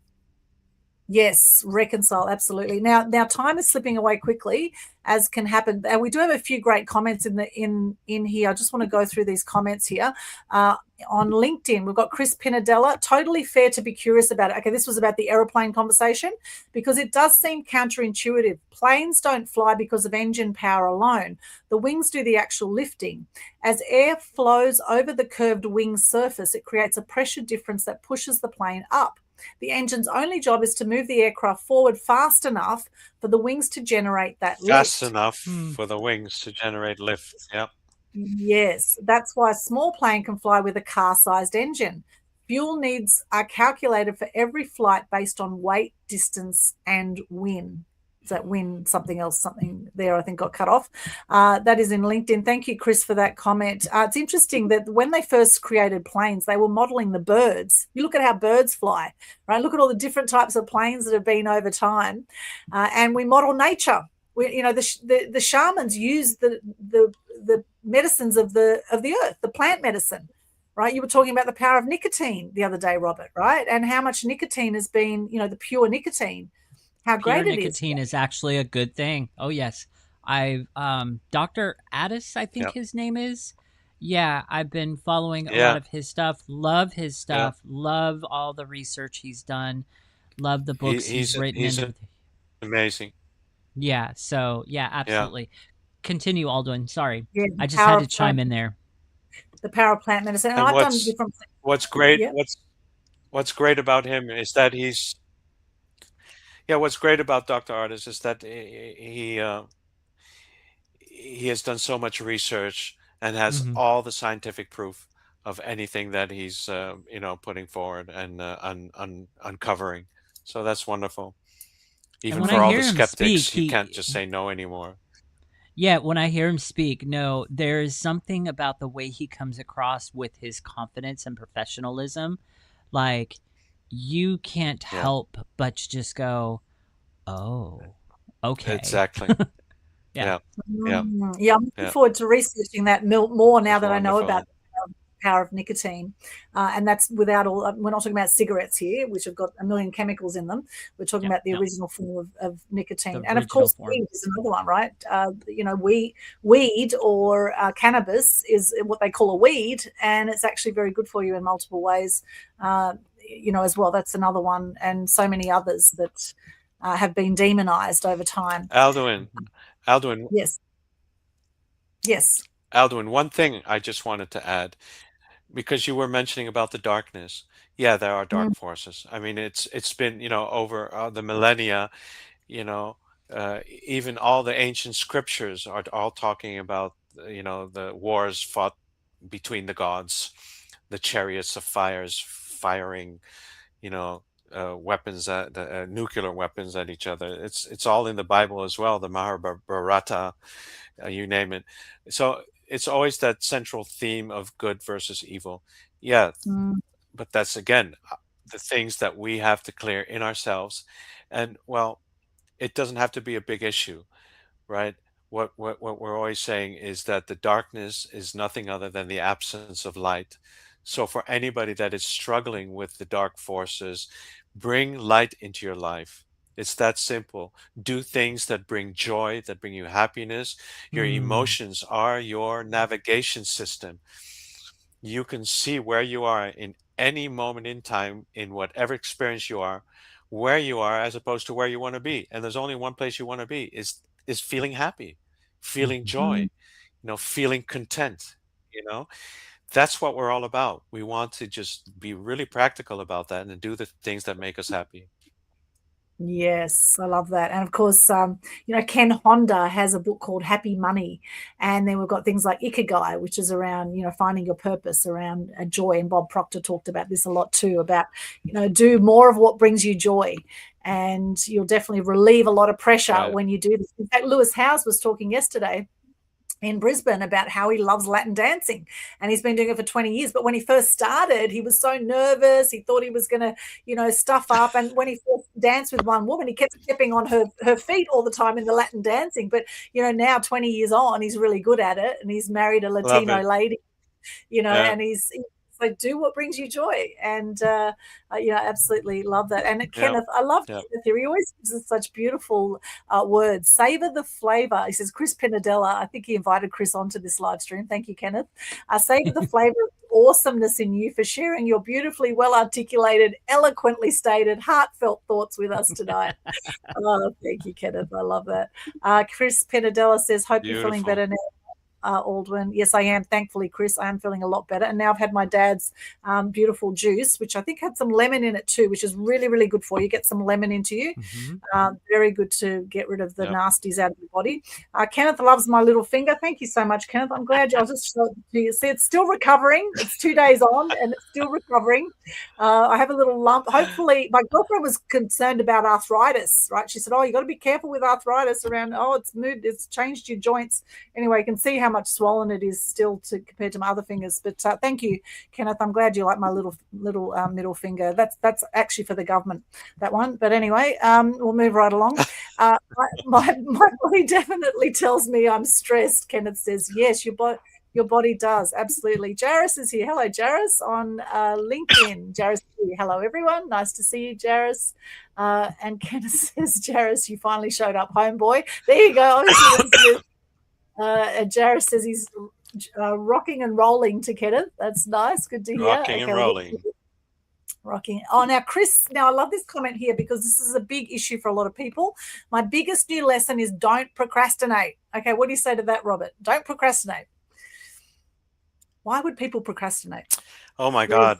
Yes, reconcile, absolutely. Now time is slipping away quickly, as can happen. And we do have a few great comments in here. I just want to go through these comments here. On LinkedIn, we've got Chris Pinadella. Totally fair to be curious about it. Okay, this was about the aeroplane conversation, because it does seem counterintuitive. Planes don't fly because of engine power alone. The wings do the actual lifting. As air flows over the curved wing surface, it creates a pressure difference that pushes the plane up. The engine's only job is to move the aircraft forward fast enough for the wings to generate that Fast lift. enough for the wings to generate lift. Yep. Yes, that's why a small plane can fly with a car-sized engine. Fuel needs are calculated for every flight based on weight, distance, and wind. Is that wind something else? Something there I think got cut off. That is in LinkedIn. Thank you, Chris, for that comment. It's interesting that when they first created planes, they were modeling the birds. You look at how birds fly, right? Look at all the different types of planes that have been over time, and we model nature. The shamans use the medicines of the earth, the plant medicine, right? You were talking about the power of nicotine the other day, Robert, right? And how much nicotine has been, the pure nicotine, how Pure great it is. nicotine is actually a good thing. Oh yes, I've Dr. Addis, I think Yep. his name is. Yeah, I've been following a lot Yeah. of his stuff. Love his Yeah. stuff. Love all the research he's done. Love the books he's written He's and everything. amazing. Yeah, so yeah, Yeah. absolutely. Continue, Aldwin. Sorry. Yeah, I just had to chime in there. the power of plant medicine. And And I've done different. what's great Yeah. what's great about him is that what's great about Dr. Artis is that he has done so much research and has Hmm. all the scientific proof of anything that he's putting forward and uncovering. So that's wonderful. And Even when I for all the hear him speak, skeptics, you can't just say no anymore. yeah, when I hear him speak, no, there is something about the way he comes across with his confidence and professionalism. Like, you can't Yeah, help but just go, oh, okay. exactly. Yeah. Yeah, yeah, Yeah, I'm looking yeah. forward to researching that more now That's that I know about wonderful. the power of nicotine. And that's without all, we're not talking about cigarettes here, which have got a million chemicals in them. We're talking Yeah. about the No, original form of nicotine. the And of original course, form. weed is another one, right? Weed or cannabis is what they call a weed, and it's actually very good for you in multiple ways, as well. That's another one, and so many others that have been demonized over time. Alduin, Alduin, Yes. Yes. Alduin, one thing I just wanted to add, because you were mentioning about the darkness. Yeah, there are Mm, dark forces. I mean, it's been, over the millennia, you know, even all the ancient scriptures are all talking about, the wars fought between the gods, the chariots of fires firing, you know, weapons the nuclear weapons at each other. It's all in the Bible as well, the Mahabharata, you name it. So it's always that central theme of good versus evil. Yeah, mm, but that's again the things that we have to clear in ourselves. And well, it doesn't have to be a big issue, right? What we're always saying is that the darkness is nothing other than the absence of light. So for anybody that is struggling with the dark forces, bring light into your life. It's that simple. Do things that bring joy, that bring you happiness. Your Mm, emotions are your navigation system. You can see where you are in any moment in time, in whatever experience you are, where you are as opposed to where you want to be. And there's only one place you want to be is feeling happy, feeling mhm. joy, mm. feeling content, you know. That's what we're all about. We want to just be really practical about that and do the things that make us happy. Yes, I love that. And of course, Ken Honda has a book called Happy Money. And then we've got things like Ikigai, which is around, finding your purpose, around joy. And Bob Proctor talked about this a lot too, about, do more of what brings you joy. And you'll definitely relieve a lot of pressure Right. when you do this. In fact, Lewis Howes was talking yesterday in Brisbane about how he loves Latin dancing, and he's been doing it for 20 years. But when he first started, he was so nervous. He thought he was going to, stuff up. And when he first danced with one woman, he kept stepping on her feet all the time in the Latin dancing. But, now 20 years on, he's really good at it, and he's married a Love Latino it. lady, Yeah. and he's so do what brings you joy. And, absolutely love that. And Kenneth, I love Kenneth here. He always gives us such beautiful words. Savor the flavor. He says, Chris Pinadella, I think he invited Chris onto this live stream. Thank you, Kenneth. Savor the flavor of awesomeness in you, for sharing your beautifully well-articulated, eloquently stated, heartfelt thoughts with us tonight. Oh, thank you, Kenneth. I love that. Chris Pinadella says, hope you're feeling better now. Aldwin. Yes, I am. Thankfully, Chris, I am feeling a lot better. And now I've had my dad's beautiful juice, which I think had some lemon in it too, which is really, really good for you. Get some lemon into you. Very good to get rid of the nasties out of your body. Kenneth loves my little finger. Thank you so much, Kenneth. I'm glad I'll just show it to you. See, it's still recovering. It's 2 days on and it's still recovering. I have a little lump. Hopefully, my girlfriend was concerned about arthritis, right? She said, you got to be careful with arthritis around, it's changed your joints. Anyway, you can see how much swollen it is still compared to my other fingers. But thank you, Kenneth. I'm glad you like my little middle finger. That's actually for the government, that one. But anyway, we'll move right along. My body definitely tells me I'm stressed. Kenneth says, yes, your body does. Absolutely. Jairus is here. Hello, Jairus, on LinkedIn. Jairus, hello, everyone. Nice to see you, Jairus. And Kenneth says, Jairus, you finally showed up, homeboy. There you go. Jairus says he's rocking and rolling to Kenneth. That's nice. Good to hear. Rocking and rolling. Rocking. Now, Chris, I love this comment here because this is a big issue for a lot of people. My biggest new lesson is don't procrastinate. Okay, what do you say to that, Robert? Don't procrastinate. Why would people procrastinate? Oh, my God.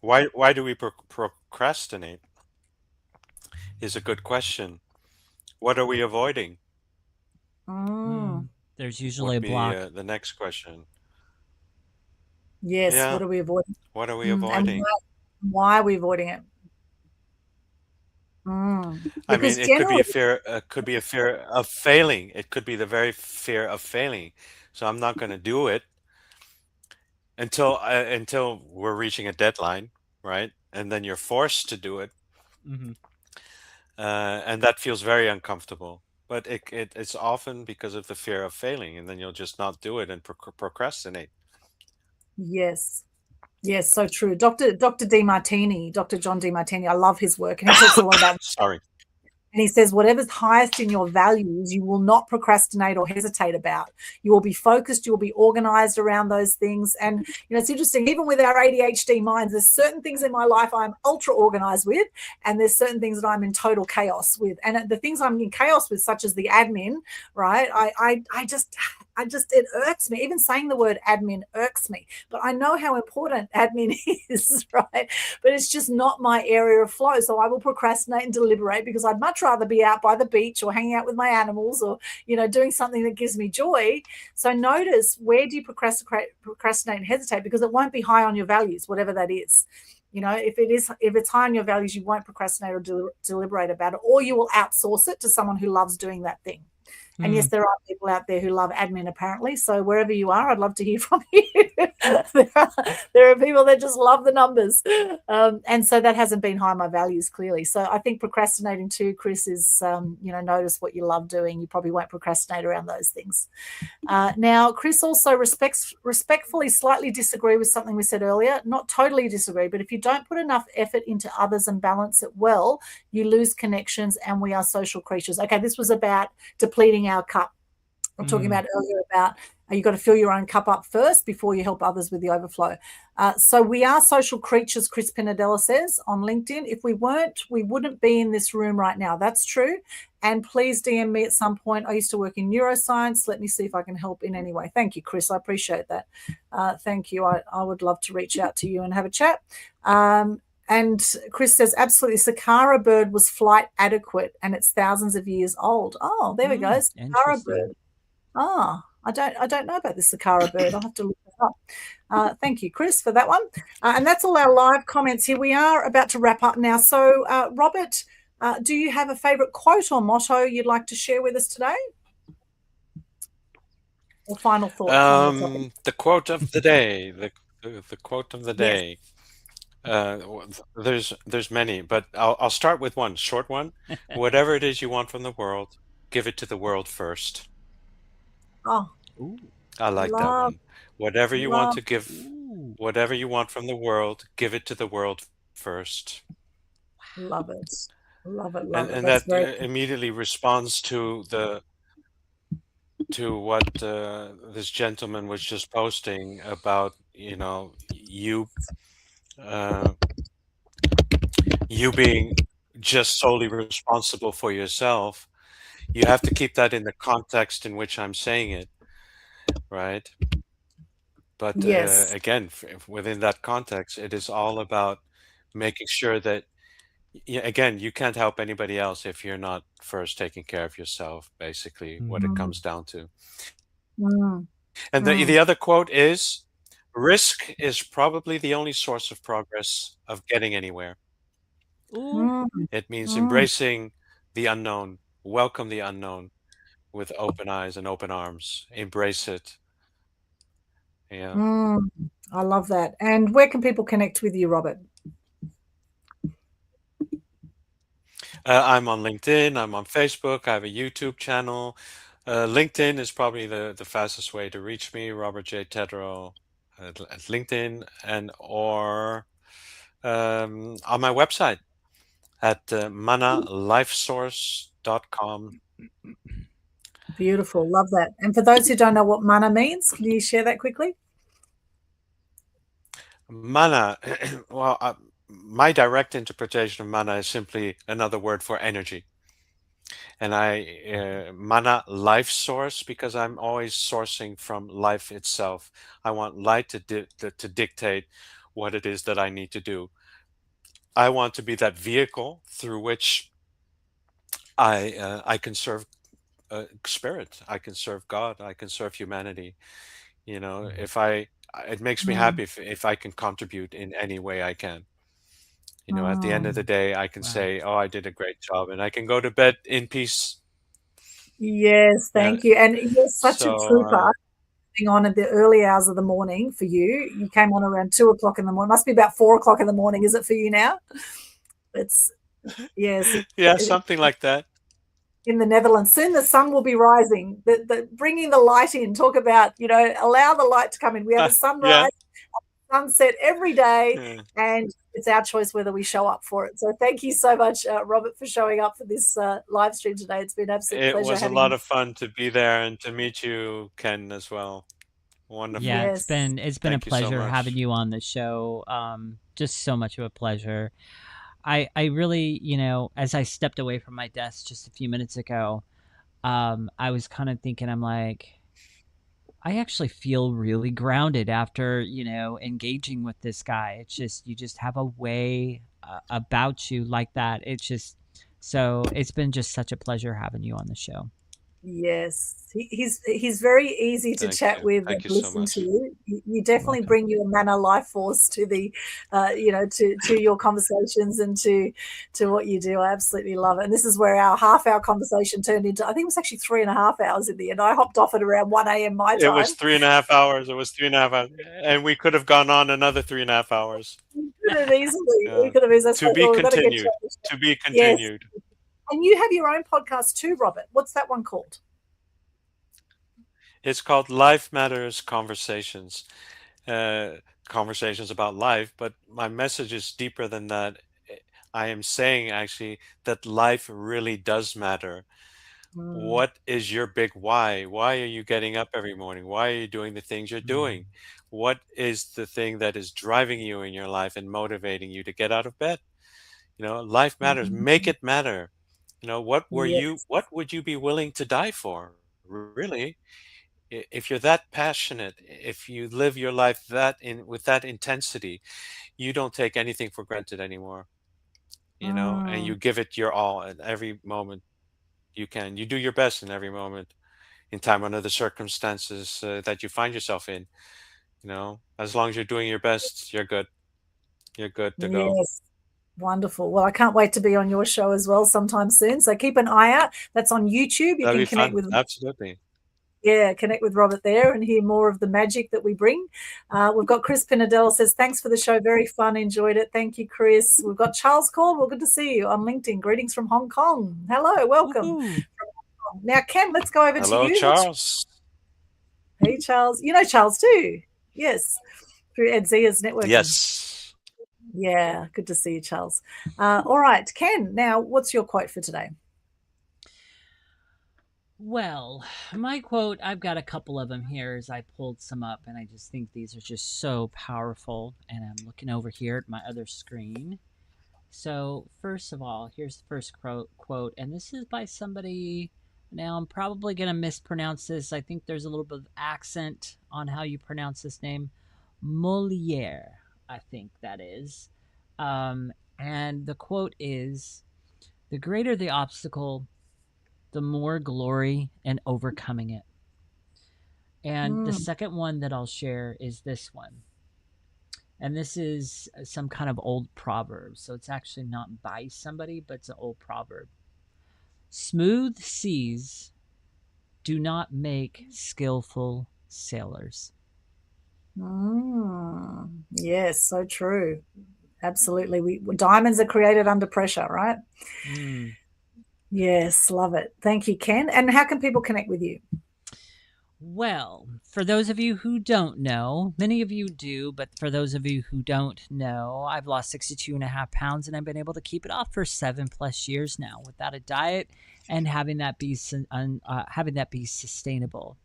Why do we procrastinate? Is a good question. What are we avoiding? There's usually a block. The next question. Yes. Yeah. What are we avoiding? What are we avoiding? Why are we avoiding it? I mean, it could be a fear. Could be a fear of failing. It could be the very fear of failing. So I'm not going to do it until we're reaching a deadline, right? And then you're forced to do it, and that feels very uncomfortable. But it's often because of the fear of failing, and then you'll just not do it and procrastinate. Yes. Yes, so true. Dr. DeMartini, Dr. John DeMartini, I love his work. And he talks a lot about Sorry. And he says, whatever's highest in your values, you will not procrastinate or hesitate about. You will be focused. You will be organized around those things. And, it's interesting, even with our ADHD minds, there's certain things in my life I'm ultra organized with, and there's certain things that I'm in total chaos with. And the things I'm in chaos with, such as the admin, right? I just, it irks me. Even saying the word admin irks me. But I know how important admin is, right? But it's just not my area of flow. So I will procrastinate and deliberate because I'd much rather be out by the beach or hanging out with my animals or, doing something that gives me joy. So notice, where do you procrastinate and hesitate? Because it won't be high on your values, whatever that is. If it's high on your values, you won't procrastinate or deliberate about it, or you will outsource it to someone who loves doing that thing. And yes, there are people out there who love admin, apparently. So wherever you are, I'd love to hear from you. There are people that just love the numbers. And so that hasn't been high on my values, clearly. So I think procrastinating too, Chris, is, notice what you love doing. You probably won't procrastinate around those things. Now, Chris also respectfully slightly disagree with something we said earlier. Not totally disagree, but if you don't put enough effort into others and balance it well, you lose connections, and we are social creatures. Okay, this was about depleting our cup. I'm talking about earlier about you've got to fill your own cup up first before you help others with the overflow. So we are social creatures, Chris Pinadella says on LinkedIn. If we weren't, we wouldn't be in this room right now. That's true. And please DM me at some point. I used to work in neuroscience. Let me see if I can help in any way. Thank you, Chris. I appreciate that. Thank you. I would love to reach out to you and have a chat. And Chris says, absolutely, Sakara bird was flight adequate and it's thousands of years old. Oh, there we go. Sakara bird. Oh, I don't know about the Sakara bird. I'll have to look that up. Thank you, Chris, for that one. And that's all our live comments here. We are about to wrap up now. So, Robert, do you have a favourite quote or motto you'd like to share with us today? Or final thoughts? The quote of the day. The quote of the day. There's many, but I'll start with one short one. Whatever it is you want from the world, give it to the world first. Oh, I like that one. Whatever you want to give, whatever you want from the world, give it to the world first. Love it. Love it. And that immediately responds to what this gentleman was just posting about, you being just solely responsible for yourself. You have to keep that in the context in which I'm saying it, right? But Yes. again, within that context, it is all about making sure that, again, you can't help anybody else if you're not first taking care of yourself, basically, what it comes down to. And the other quote is, risk is probably the only source of progress of getting anywhere. It means embracing the unknown, welcome the unknown with open eyes and open arms, embrace it. Yeah. I love that. And where can people connect with you, Robert? I'm on LinkedIn. I'm on Facebook. I have a YouTube channel. LinkedIn is probably the fastest way to reach me. Robert J. Tedrow at LinkedIn, or on my website at manalifesource.com. Beautiful. Love that. And for those who don't know what mana means, can you share that quickly? Mana, well, my direct interpretation of mana is simply another word for energy. And mana life source, because I'm always sourcing from life itself. I want light to dictate what it is that I need to do. I want to be that vehicle through which I can serve spirit. I can serve God. I can serve humanity. It makes me happy if I can contribute in any way I can. At the end of the day, I can say, "Oh, I did a great job," and I can go to bed in peace. Yes, thank you. And you're such a trooper. On in the early hours of the morning for you. You came on around 2:00 in the morning. Must be about 4:00 in the morning. Is it for you now? It's yes. Yeah, something like that. In the Netherlands, soon the sun will be rising. The bringing the light in. Talk about allow the light to come in. We have a sunrise, sunset every day, and it's our choice whether we show up for it. So thank you so much, Robert, for showing up for this live stream today. It's been an absolute pleasure. It was a lot of fun to be there and to meet you, Ken, as well. Wonderful. Yeah, it's been a pleasure having you on the show. Just so much of a pleasure. I really, as I stepped away from my desk just a few minutes ago, I was kind of thinking, I'm like, I actually feel really grounded after, engaging with this guy. It's just, you just have a way about you like that. So it's been just such a pleasure having you on the show. Yes, he's very easy to chat with and listen to. You definitely bring your mana life force to the, to your conversations and to what you do. I absolutely love it. And this is where our half-hour conversation turned into, I think it was actually 3.5 hours in the end. I hopped off at around 1 a.m. my time. It was 3.5 hours. It was 3.5 hours, and we could have gone on another 3.5 hours. We could have easily. We could have easily. To be continued. To be continued. Yes. And you have your own podcast too, Robert. What's that one called? It's called Life Matters Conversations. Conversations about life, but my message is deeper than that. I am saying actually that life really does matter. What is your big why? Why are you getting up every morning? Why are you doing the things you're doing? What is the thing that is driving you in your life and motivating you to get out of bed? Life matters. Make it matter. What would you be willing to die for? Really? If you're that passionate, if you live your life with that intensity, you don't take anything for granted anymore, and you give it your all at every moment you can. You do your best in every moment in time under the circumstances that you find yourself in. As long as you're doing your best, you're good. You're good to go. Yes. Wonderful. Well, I can't wait to be on your show as well sometime soon. So keep an eye out. That's on YouTube. You That'd can be connect fun. with Absolutely. connect with Robert there and hear more of the magic that we bring. We've got Chris Pinadell says, thanks for the show. Very fun. Enjoyed it. Thank you, Chris. We've got Charles Caldwell. Good to see you on LinkedIn. Greetings from Hong Kong. Hello. Welcome. Now, Ken, let's go over Hello, to you. Charles. Hey, Charles. You know Charles too. Yes. Through Edzia's networking. Yes. Yeah. Good to see you, Charles. All right, Ken, now what's your quote for today? Well, my quote, I've got a couple of them here as I pulled some up, and I just think these are just so powerful. And I'm looking over here at my other screen. So, first of all, here's the first quote, and this is by somebody. Now, I'm probably going to mispronounce this. I think there's a little bit of accent on how you pronounce this name. Molière, I think that is. And the quote is, "The greater the obstacle, the more glory in overcoming it." And the second one that I'll share is this one. And this is some kind of old proverb. So it's actually not by somebody, but it's an old proverb. "Smooth seas do not make skillful sailors." Yes, so true. Absolutely. Diamonds are created under pressure, right? Yes, love it. Thank you, Ken. And how can people connect with you? Well, for those of you who don't know, many of you do, but for those of you who don't know, I've lost 62.5 pounds, and I've been able to keep it off for 7+ years now without a diet and having that be sustainable.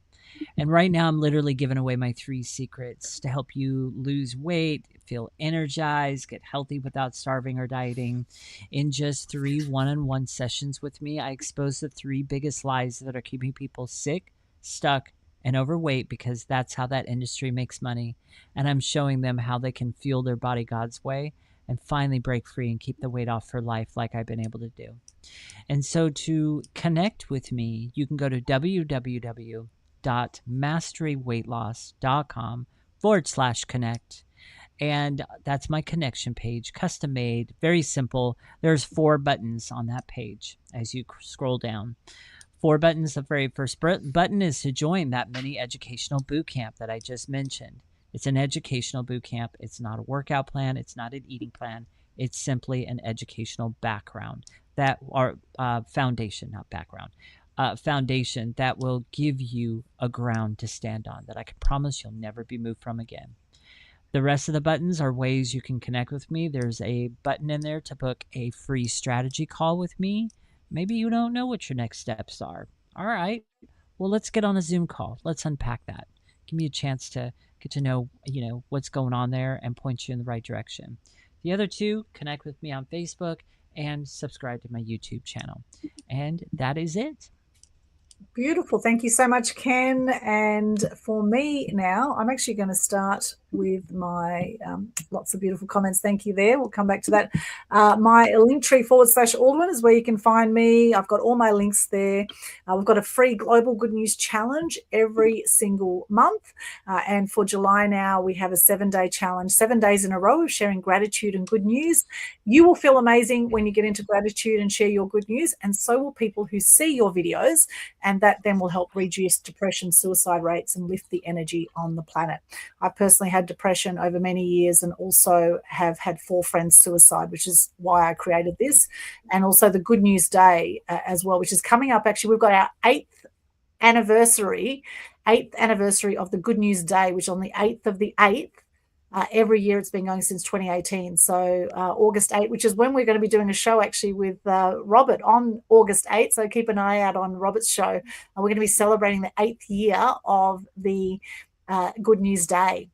And right now I'm literally giving away my 3 secrets to help you lose weight, feel energized, get healthy without starving or dieting. In just 3 one-on-one sessions with me, I expose the 3 biggest lies that are keeping people sick, stuck, and overweight, because that's how that industry makes money. And I'm showing them how they can fuel their body God's way and finally break free and keep the weight off for life like I've been able to do. And so to connect with me, you can go to www.masteryweightloss.com/connect. And that's my connection page, custom made, very simple. There's 4 buttons on that page as you scroll down. 4 buttons. The very first button is to join that mini educational boot camp that I just mentioned. It's an educational boot camp. It's not a workout plan. It's not an eating plan. It's simply an educational background foundation that will give you a ground to stand on that I can promise you'll never be moved from again. The rest of the buttons are ways you can connect with me. There's a button in there to book a free strategy call with me. Maybe you don't know what your next steps are. All right. Well, let's get on a Zoom call. Let's unpack that. Give me a chance to get to know, what's going on there and point you in the right direction. The other 2, connect with me on Facebook and subscribe to my YouTube channel. And that is it. Beautiful. Thank you so much, Ken. And for me now, I'm actually going to start with my lots of beautiful comments. Thank you there. We'll come back to that. My Linktree /Aldwin is where you can find me. I've got all my links there. We've got a free Global Good News Challenge every single month. And for July now, we have a 7-day challenge, 7 days in a row of sharing gratitude and good news. You will feel amazing when you get into gratitude and share your good news. And so will people who see your videos. And that then will help reduce depression, suicide rates, and lift the energy on the planet. I personally had depression over many years and also have had 4 friends suicide, which is why I created this. And also the Good News Day as well, which is coming up. Actually, we've got our 8th anniversary of the Good News Day, which is on the 8th of the 8th. Every year it's been going since 2018. So August 8, which is when we're going to be doing a show actually with Robert on August 8. So keep an eye out on Robert's show. We're going to be celebrating the 8th year of the Good News Day,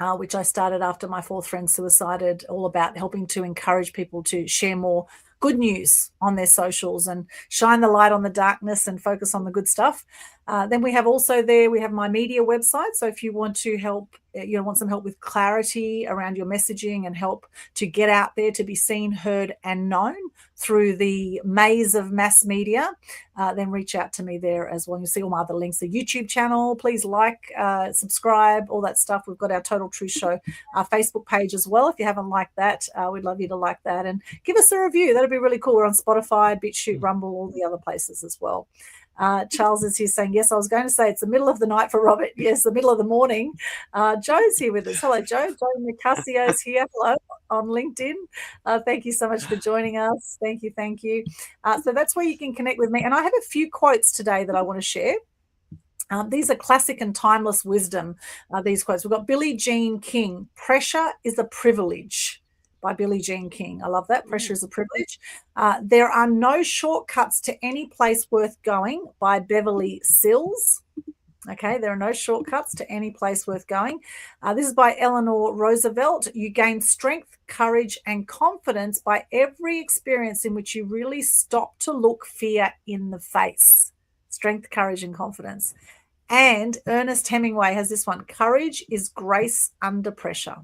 which I started after my 4th friend suicided, all about helping to encourage people to share more good news on their socials and shine the light on the darkness and focus on the good stuff. Then we have also there, we have my media website. So if you want to help, want some help with clarity around your messaging and help to get out there to be seen, heard, and known through the maze of mass media, then reach out to me there as well. You'll see all my other links, the YouTube channel. Please like, subscribe, all that stuff. We've got our Total Truth Show Facebook page as well. If you haven't liked that, we'd love you to like that and give us a review. That'd be really cool. We're on Spotify, BitChute, Rumble, all the other places as well. Charles is here saying, yes, I was going to say it's the middle of the night for Robert. Yes, the middle of the morning. Joe's here with us. Hello, Joe. Joe Nicasio is here. Hello on LinkedIn. Thank you so much for joining us. Thank you. Thank you. So that's where you can connect with me. And I have a few quotes today that I want to share. These are classic and timeless wisdom, these quotes. We've got Billie Jean King, pressure is a privilege, by Billie Jean King. I love that. Pressure is a privilege. There are no shortcuts to any place worth going, by Beverly Sills. Okay, there are no shortcuts to any place worth going. This is by Eleanor Roosevelt. You gain strength, courage, and confidence by every experience in which you really stop to look fear in the face. Strength, courage, and confidence. And Ernest Hemingway has this one. Courage is grace under pressure.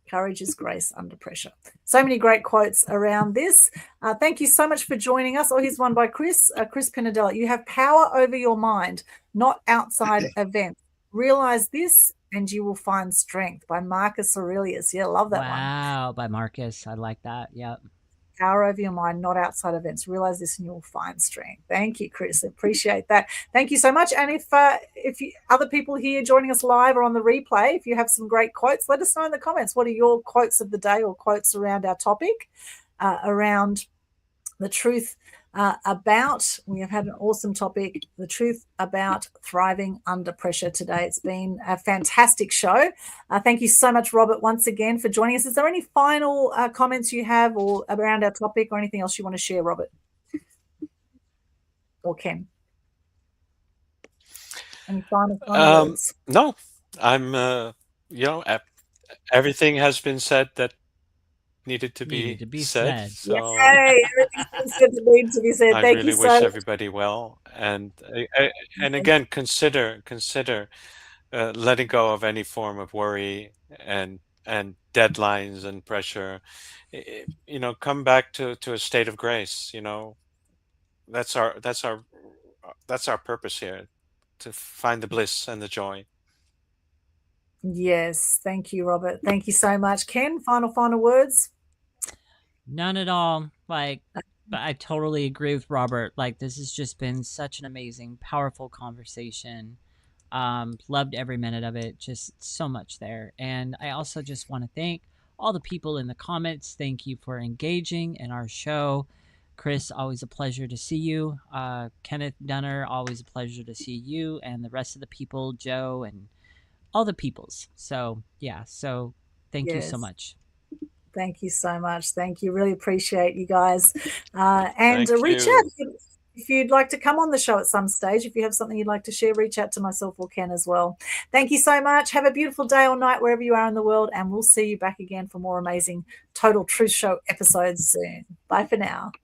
Courage is grace under pressure. So many great quotes around this. Thank you so much for joining us. Oh, here's one by Chris Pinadella. You have power over your mind, not outside events. Realize this and you will find strength, by Marcus Aurelius. Yeah, love that one. Wow, by Marcus. I like that. Yep. Power over your mind, not outside events. Realize this and you'll find strength. Thank you, Chris. Appreciate that. Thank you so much. And if you, other people here joining us live or on the replay, if you have some great quotes, let us know in the comments. What are your quotes of the day or quotes around our topic, around the truth about, we have had an awesome topic, the truth about thriving under pressure today. It's been a fantastic show. Thank you so much, Robert, once again for joining us. Is there any final comments you have or around our topic or anything else you want to share, Robert? Or Ken? Any final words? No, I'm, everything has been said that needed to be said. So yay, everything's said that needs to be said. I really wish everybody well, and again, consider letting go of any form of worry and deadlines and pressure. Come back to a state of grace. That's our purpose here, to find the bliss and the joy. Yes, thank you, Robert. Thank you so much. Ken, final words? None at all. But I totally agree with Robert. This has just been such an amazing, powerful conversation. Loved every minute of it. Just so much there. And I also just want to thank all the people in the comments. Thank you for engaging in our show. Chris, always a pleasure to see you. Kenneth Dunner, always a pleasure to see you. And the rest of the people, Joe and all the peoples. So, yeah. So thank you so much. Thank you so much. Thank you. Really appreciate you guys. And reach you. out if you'd like to come on the show at some stage. If you have something you'd like to share, reach out to myself or Ken as well. Thank you so much. Have a beautiful day or night wherever you are in the world. And we'll see you back again for more amazing Total Truth Show episodes soon. Bye for now.